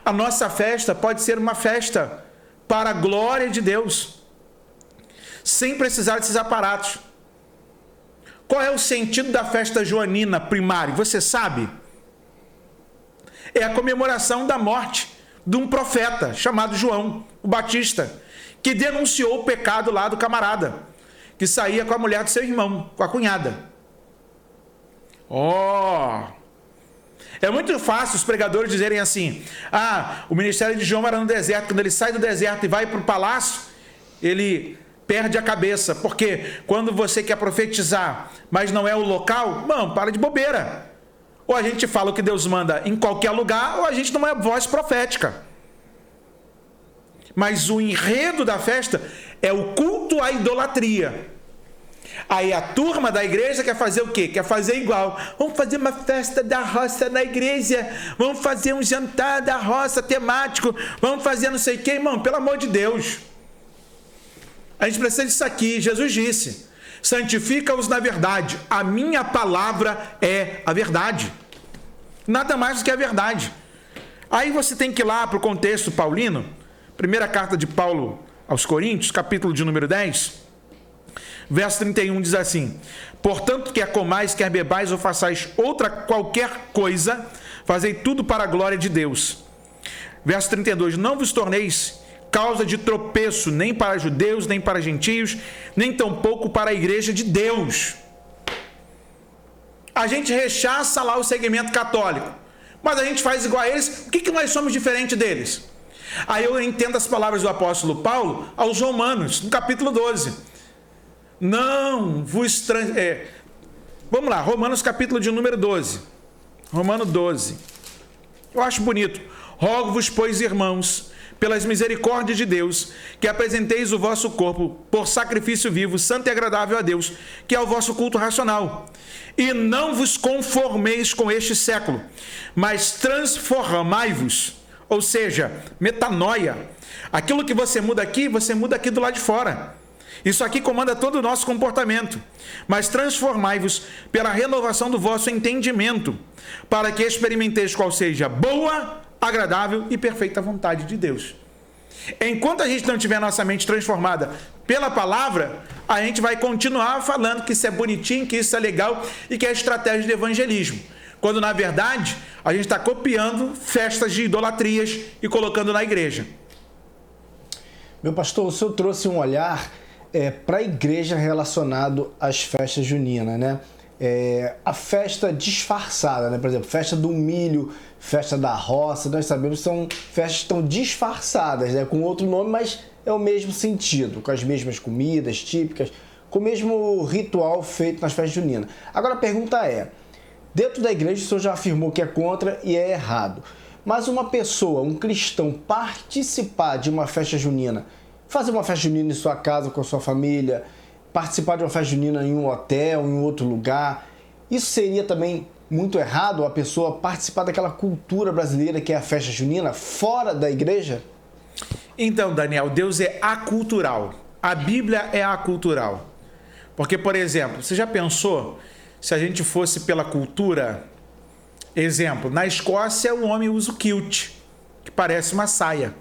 A nossa festa pode ser uma festa para a glória de Deus, sem precisar desses aparatos. Qual é o sentido da festa joanina primária? Você sabe? É a comemoração da morte de um profeta chamado João, o Batista, que denunciou o pecado lá do camarada, que saía com a mulher do seu irmão, com a cunhada. É muito fácil os pregadores dizerem assim: o ministério de João era no deserto. Quando ele sai do deserto e vai para o palácio, ele perde a cabeça, porque quando você quer profetizar, mas não é o local, para de bobeira. Ou a gente fala o que Deus manda em qualquer lugar, ou a gente não é voz profética. Mas o enredo da festa é o culto à idolatria. Aí a turma da igreja quer fazer o quê? Quer fazer igual. Vamos fazer uma festa da roça na igreja, vamos fazer um jantar da roça temático, vamos fazer não sei o quê. Irmão, pelo amor de Deus, a gente precisa disso aqui. Jesus disse: santifica-os na verdade, a minha palavra é a verdade. Nada mais do que a verdade. Aí você tem que ir lá para o contexto paulino, primeira carta de Paulo aos Coríntios, capítulo de número 10, verso 31, diz assim: portanto, quer comais, quer bebais ou façais outra qualquer coisa, fazei tudo para a glória de Deus. Verso 32, não vos torneis causa de tropeço, nem para judeus, nem para gentios, nem tampouco para a igreja de Deus. A gente rechaça lá o segmento católico, mas a gente faz igual a eles. O que nós somos diferente deles? Aí eu entendo as palavras do apóstolo Paulo aos Romanos, no capítulo 12. Não vos... Vamos lá, Romanos capítulo de número 12. Romano 12. Eu acho bonito. Rogo-vos, pois, irmãos, pelas misericórdias de Deus, que apresenteis o vosso corpo por sacrifício vivo, santo e agradável a Deus, que é o vosso culto racional. E não vos conformeis com este século, mas transformai-vos, ou seja, metanoia. Aquilo que você muda aqui do lado de fora. Isso aqui comanda todo o nosso comportamento. Mas transformai-vos pela renovação do vosso entendimento, para que experimenteis qual seja boa, agradável e perfeita vontade de Deus. Enquanto a gente não tiver nossa mente transformada pela palavra, a gente vai continuar falando que isso é bonitinho, que isso é legal e que é estratégia de evangelismo, quando na verdade a gente está copiando festas de idolatrias e colocando na igreja. Meu pastor, o senhor trouxe um olhar para a igreja relacionado às festas juninas, né? A festa disfarçada, né? Por exemplo, festa do milho, festa da roça, nós sabemos que são festas que estão disfarçadas, né? Com outro nome, mas é o mesmo sentido, com as mesmas comidas típicas, com o mesmo ritual feito nas festas juninas. Agora a pergunta é, dentro da igreja o senhor já afirmou que é contra e é errado, mas uma pessoa, um cristão, participar de uma festa junina, fazer uma festa junina em sua casa com a sua família, participar de uma festa junina em um hotel, em outro lugar, isso seria também muito errado, a pessoa participar daquela cultura brasileira que é a festa junina fora da igreja? Então, Daniel, Deus é acultural. A Bíblia é acultural. Porque, por exemplo, você já pensou se a gente fosse pela cultura? Exemplo, na Escócia o homem usa o kilt, que parece uma saia.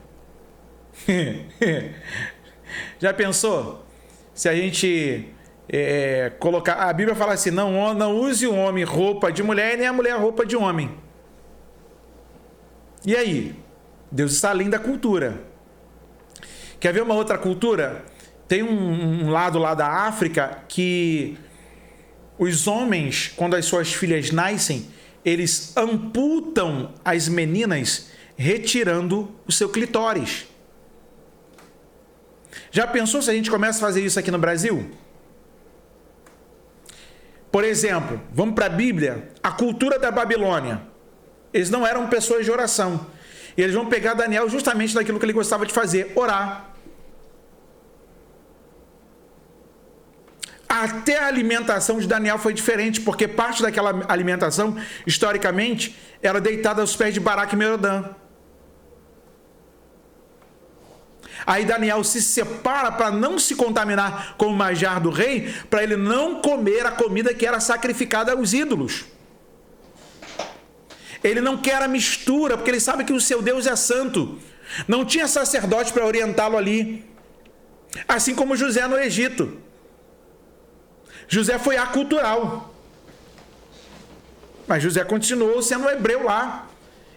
Já pensou? Se a gente colocar... A Bíblia fala assim, não use o homem roupa de mulher, nem a mulher roupa de homem. E aí? Deus está além da cultura. Quer ver uma outra cultura? Tem um lado lá da África que os homens, quando as suas filhas nascem, eles amputam as meninas retirando o seu clitóris. Já pensou se a gente começa a fazer isso aqui no Brasil? Por exemplo, vamos para a Bíblia, a cultura da Babilônia. Eles não eram pessoas de oração. E eles vão pegar Daniel justamente naquilo que ele gostava de fazer, orar. Até a alimentação de Daniel foi diferente, porque parte daquela alimentação, historicamente, era deitada aos pés de Baraque e Merodã. Aí Daniel se separa para não se contaminar com o manjar do rei, para ele não comer a comida que era sacrificada aos ídolos. Ele não quer a mistura, porque ele sabe que o seu Deus é santo. Não tinha sacerdote para orientá-lo ali. Assim como José no Egito. José foi acultural. Mas José continuou sendo um hebreu lá.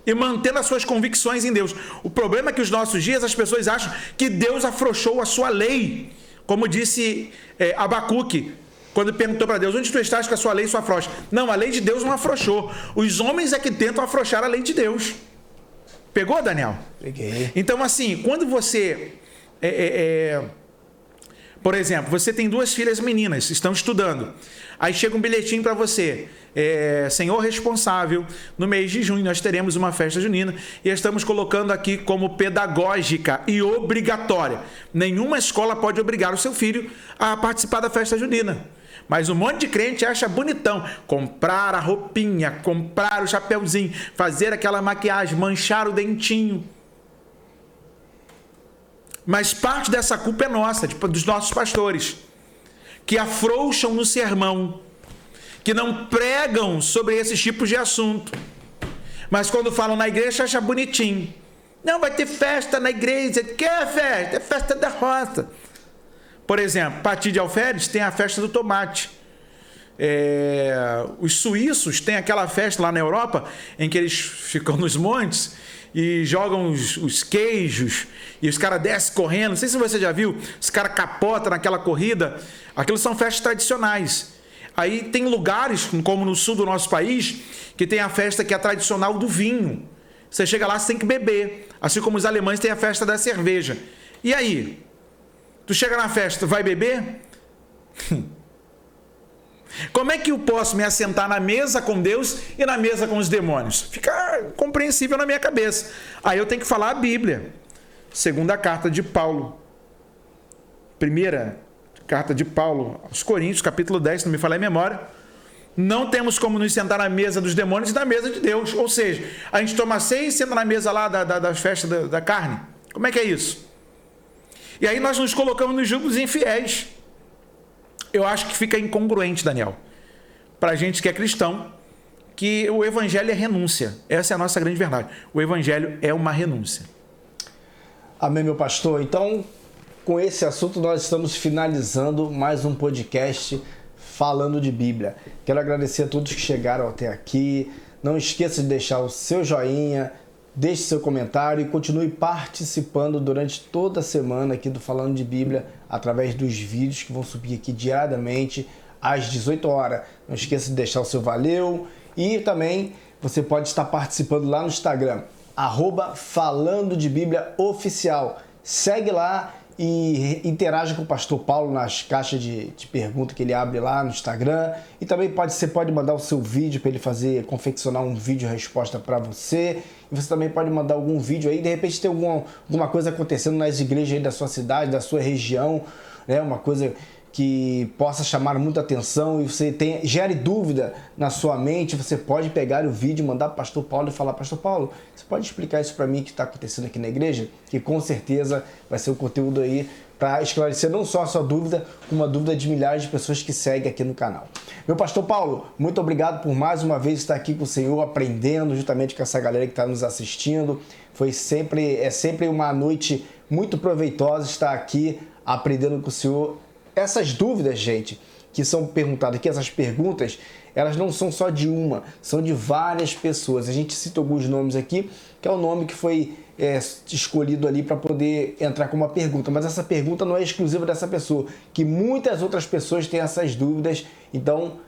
E mantendo as suas convicções em Deus. O problema é que nos nossos dias as pessoas acham que Deus afrouxou a sua lei. Como disse Abacuque, quando perguntou para Deus, onde tu estás com a sua lei e sua afrouxa? Não, a lei de Deus não afrouxou. Os homens é que tentam afrouxar a lei de Deus. Pegou, Daniel? Peguei. Então, assim, quando você... Por exemplo, você tem 2 filhas meninas, estão estudando. Aí chega um bilhetinho para você. Senhor responsável, no mês de junho nós teremos uma festa junina e estamos colocando aqui como pedagógica e obrigatória. Nenhuma escola pode obrigar o seu filho a participar da festa junina. Mas um monte de crente acha bonitão comprar a roupinha, comprar o chapéuzinho, fazer aquela maquiagem, manchar o dentinho. Mas parte dessa culpa é nossa, dos nossos pastores, que afrouxam no sermão, que não pregam sobre esses tipos de assunto. Mas quando falam na igreja, acha bonitinho. Não, vai ter festa na igreja. Que é festa? É festa da roça. Por exemplo, Pati de Alferes tem a festa do tomate. Os suíços têm aquela festa lá na Europa, em que eles ficam nos montes e jogam os queijos, e os caras descem correndo. Não sei se você já viu, os caras capotam naquela corrida. Aquilo são festas tradicionais. Aí tem lugares, como no sul do nosso país, que tem a festa que é tradicional do vinho. Você chega lá, você tem que beber. Assim como os alemães têm a festa da cerveja. E aí? Tu chega na festa, vai beber? Como é que eu posso me assentar na mesa com Deus e na mesa com os demônios? Fica compreensível na minha cabeça. Aí eu tenho que falar a Bíblia. Segunda carta de Paulo. Primeira carta de Paulo aos Coríntios, capítulo 10, se não me falha a memória. Não temos como nos sentar na mesa dos demônios e na mesa de Deus. Ou seja, a gente toma ceia e senta na mesa lá da festa da carne. Como é que é isso? E aí nós nos colocamos nos julgos infiéis. Eu acho que fica incongruente, Daniel, para a gente que é cristão, que o evangelho é renúncia. Essa é a nossa grande verdade. O evangelho é uma renúncia. Amém, meu pastor. Então, com esse assunto, nós estamos finalizando mais um podcast falando de Bíblia. Quero agradecer a todos que chegaram até aqui. Não esqueça de deixar o seu joinha, deixe seu comentário e continue participando durante toda a semana aqui do Falando de Bíblia, através dos vídeos que vão subir aqui diariamente às 18 horas. Não esqueça de deixar o seu valeu e também você pode estar participando lá no Instagram, @Falando de Bíblia Oficial. Segue lá e interage com o pastor Paulo nas caixas de pergunta que ele abre lá no Instagram. E também você pode mandar o seu vídeo para ele confeccionar um vídeo resposta para você. E você também pode mandar algum vídeo aí, de repente tem alguma coisa acontecendo nas igrejas aí da sua cidade, da sua região, né? Uma coisa que possa chamar muita atenção e você gere dúvida na sua mente. Você pode pegar o vídeo, mandar para o pastor Paulo e falar: pastor Paulo, você pode explicar isso para mim que está acontecendo aqui na igreja? Que com certeza vai ser um conteúdo aí para esclarecer não só a sua dúvida, como a dúvida de milhares de pessoas que seguem aqui no canal. Meu pastor Paulo, muito obrigado por mais uma vez estar aqui com o Senhor, aprendendo justamente com essa galera que está nos assistindo. É sempre uma noite muito proveitosa estar aqui aprendendo com o Senhor. Essas dúvidas, gente, que são perguntadas aqui, essas perguntas, elas não são só de uma, são de várias pessoas. A gente cita alguns nomes aqui, que é o nome que foi escolhido ali para poder entrar com uma pergunta, mas essa pergunta não é exclusiva dessa pessoa, que muitas outras pessoas têm essas dúvidas. Então,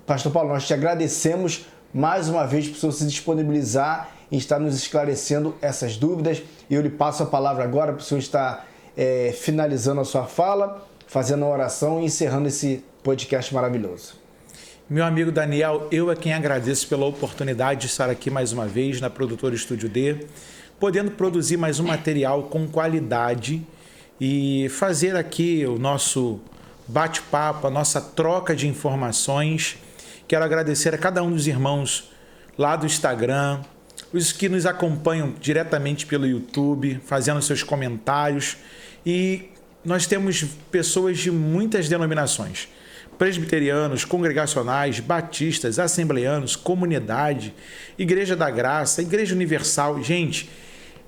pastor Paulo, nós te agradecemos mais uma vez por você se disponibilizar em estar nos esclarecendo essas dúvidas. E eu lhe passo a palavra agora para o senhor estar finalizando a sua fala, fazendo a oração e encerrando esse podcast maravilhoso. Meu amigo Daniel, eu é quem agradeço pela oportunidade de estar aqui mais uma vez na Produtora Estúdio D, podendo produzir mais um material com qualidade e fazer aqui o nosso bate-papo, a nossa troca de informações. Quero agradecer a cada um dos irmãos lá do Instagram, os que nos acompanham diretamente pelo YouTube, fazendo seus comentários. E nós temos pessoas de muitas denominações: presbiterianos, congregacionais, batistas, assembleanos, comunidade, Igreja da Graça, Igreja Universal. Gente,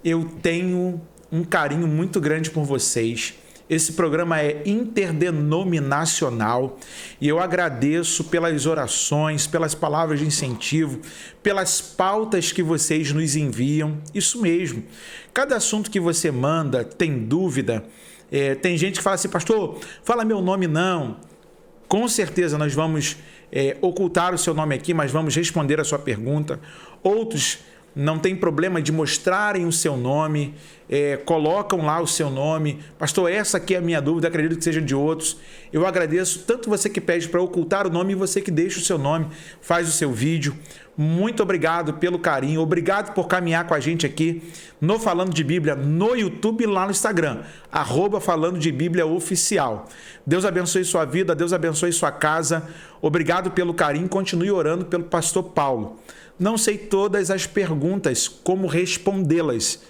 eu tenho um carinho muito grande por vocês. Esse programa é interdenominacional e eu agradeço pelas orações, pelas palavras de incentivo, pelas pautas que vocês nos enviam. Isso mesmo. Cada assunto que você manda, tem dúvida, tem gente que fala assim: pastor, fala meu nome não. Com certeza nós vamos ocultar o seu nome aqui, mas vamos responder a sua pergunta. Outros não tem problema de mostrarem o seu nome, colocam lá o seu nome. Pastor, essa aqui é a minha dúvida, acredito que seja de outros. Eu agradeço tanto você que pede para ocultar o nome e você que deixa o seu nome, faz o seu vídeo. Muito obrigado pelo carinho, obrigado por caminhar com a gente aqui no Falando de Bíblia, no YouTube e lá no Instagram, @Falando de Bíblia Oficial. Deus abençoe sua vida, Deus abençoe sua casa. Obrigado pelo carinho, continue orando pelo pastor Paulo. Não sei todas as perguntas, como respondê-las,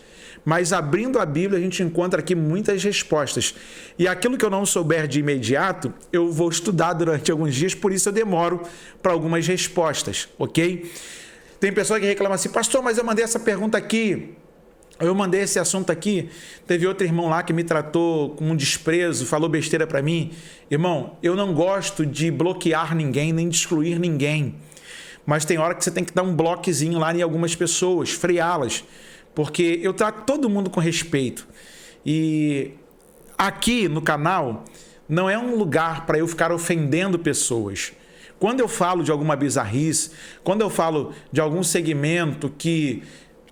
mas abrindo a Bíblia a gente encontra aqui muitas respostas. E aquilo que eu não souber de imediato, eu vou estudar durante alguns dias, por isso eu demoro para algumas respostas, ok? Tem pessoa que reclama assim: pastor, mas eu mandei essa pergunta aqui, eu mandei esse assunto aqui, teve outro irmão lá que me tratou com um desprezo, falou besteira para mim. Irmão, eu não gosto de bloquear ninguém, nem de excluir ninguém. Mas tem hora que você tem que dar um bloquezinho lá em algumas pessoas, freá-las, porque eu trato todo mundo com respeito. E aqui no canal não é um lugar para eu ficar ofendendo pessoas. Quando eu falo de alguma bizarrice, quando eu falo de algum segmento que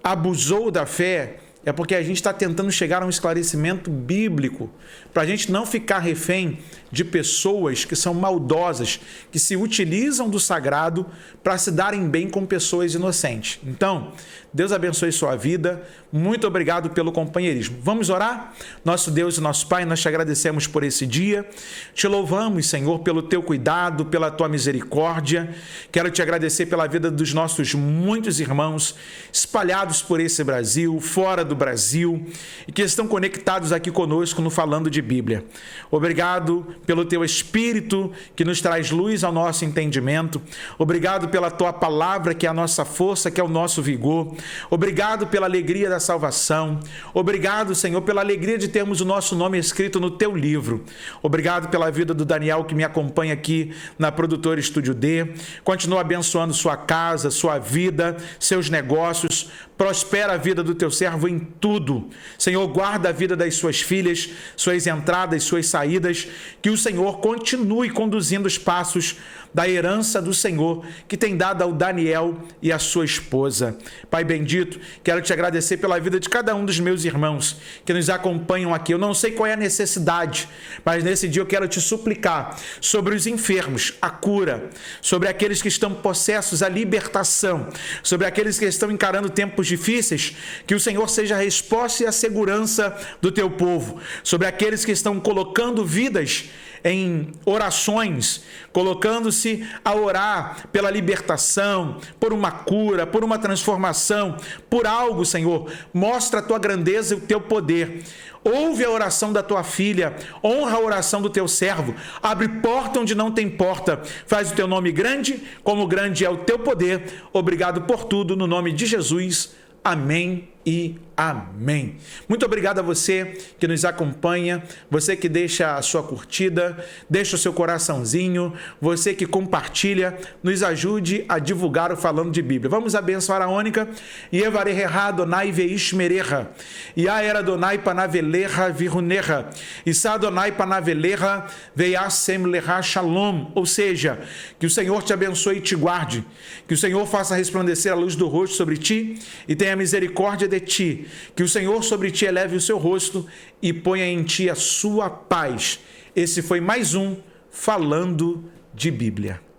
abusou da fé, é porque a gente está tentando chegar a um esclarecimento bíblico, para a gente não ficar refém de pessoas que são maldosas, que se utilizam do sagrado para se darem bem com pessoas inocentes. Então, Deus abençoe sua vida. Muito obrigado pelo companheirismo. Vamos orar? Nosso Deus e nosso Pai, nós te agradecemos por esse dia. Te louvamos, Senhor, pelo teu cuidado, pela tua misericórdia. Quero te agradecer pela vida dos nossos muitos irmãos espalhados por esse Brasil, fora do Brasil, e que estão conectados aqui conosco no Falando de Bíblia. Obrigado pelo teu Espírito que nos traz luz ao nosso entendimento. Obrigado pela tua palavra, que é a nossa força, que é o nosso vigor. Obrigado pela alegria da salvação. Obrigado, Senhor, pela alegria de termos o nosso nome escrito no teu livro. Obrigado pela vida do Daniel, que me acompanha aqui na Produtora Estúdio D. Continua abençoando sua casa, sua vida, seus negócios. Prospera a vida do teu servo em tudo. Senhor, guarda a vida das suas filhas, suas entradas, suas saídas. Que o Senhor continue conduzindo os passos da herança do Senhor que tem dado ao Daniel e à sua esposa. Pai bendito, quero te agradecer pela vida de cada um dos meus irmãos que nos acompanham aqui. Eu não sei qual é a necessidade, mas nesse dia eu quero te suplicar sobre os enfermos, a cura, sobre aqueles que estão possessos, a libertação, sobre aqueles que estão encarando tempos difíceis, que o Senhor seja a resposta e a segurança do teu povo, sobre aqueles que estão colocando vidas em orações, colocando-se a orar pela libertação, por uma cura, por uma transformação, por algo, Senhor. Mostra a tua grandeza e o teu poder. Ouve a oração da tua filha, honra a oração do teu servo, abre porta onde não tem porta, faz o teu nome grande, como grande é o teu poder. Obrigado por tudo, no nome de Jesus. Amém e amém. Muito obrigado a você que nos acompanha, você que deixa a sua curtida, deixa o seu coraçãozinho, você que compartilha, nos ajude a divulgar o Falando de Bíblia. Vamos abençoar a única. Yevareha Adonai veishmereha, Yaer Adonai panaveleha viruneha, Issa Adonai panaveleha veiasem leha shalom. Ou seja, que o Senhor te abençoe e te guarde, que o Senhor faça resplandecer a luz do rosto sobre ti e tenha misericórdia de ti, que o Senhor sobre ti eleve o seu rosto e ponha em ti a sua paz. Esse foi mais um Falando de Bíblia.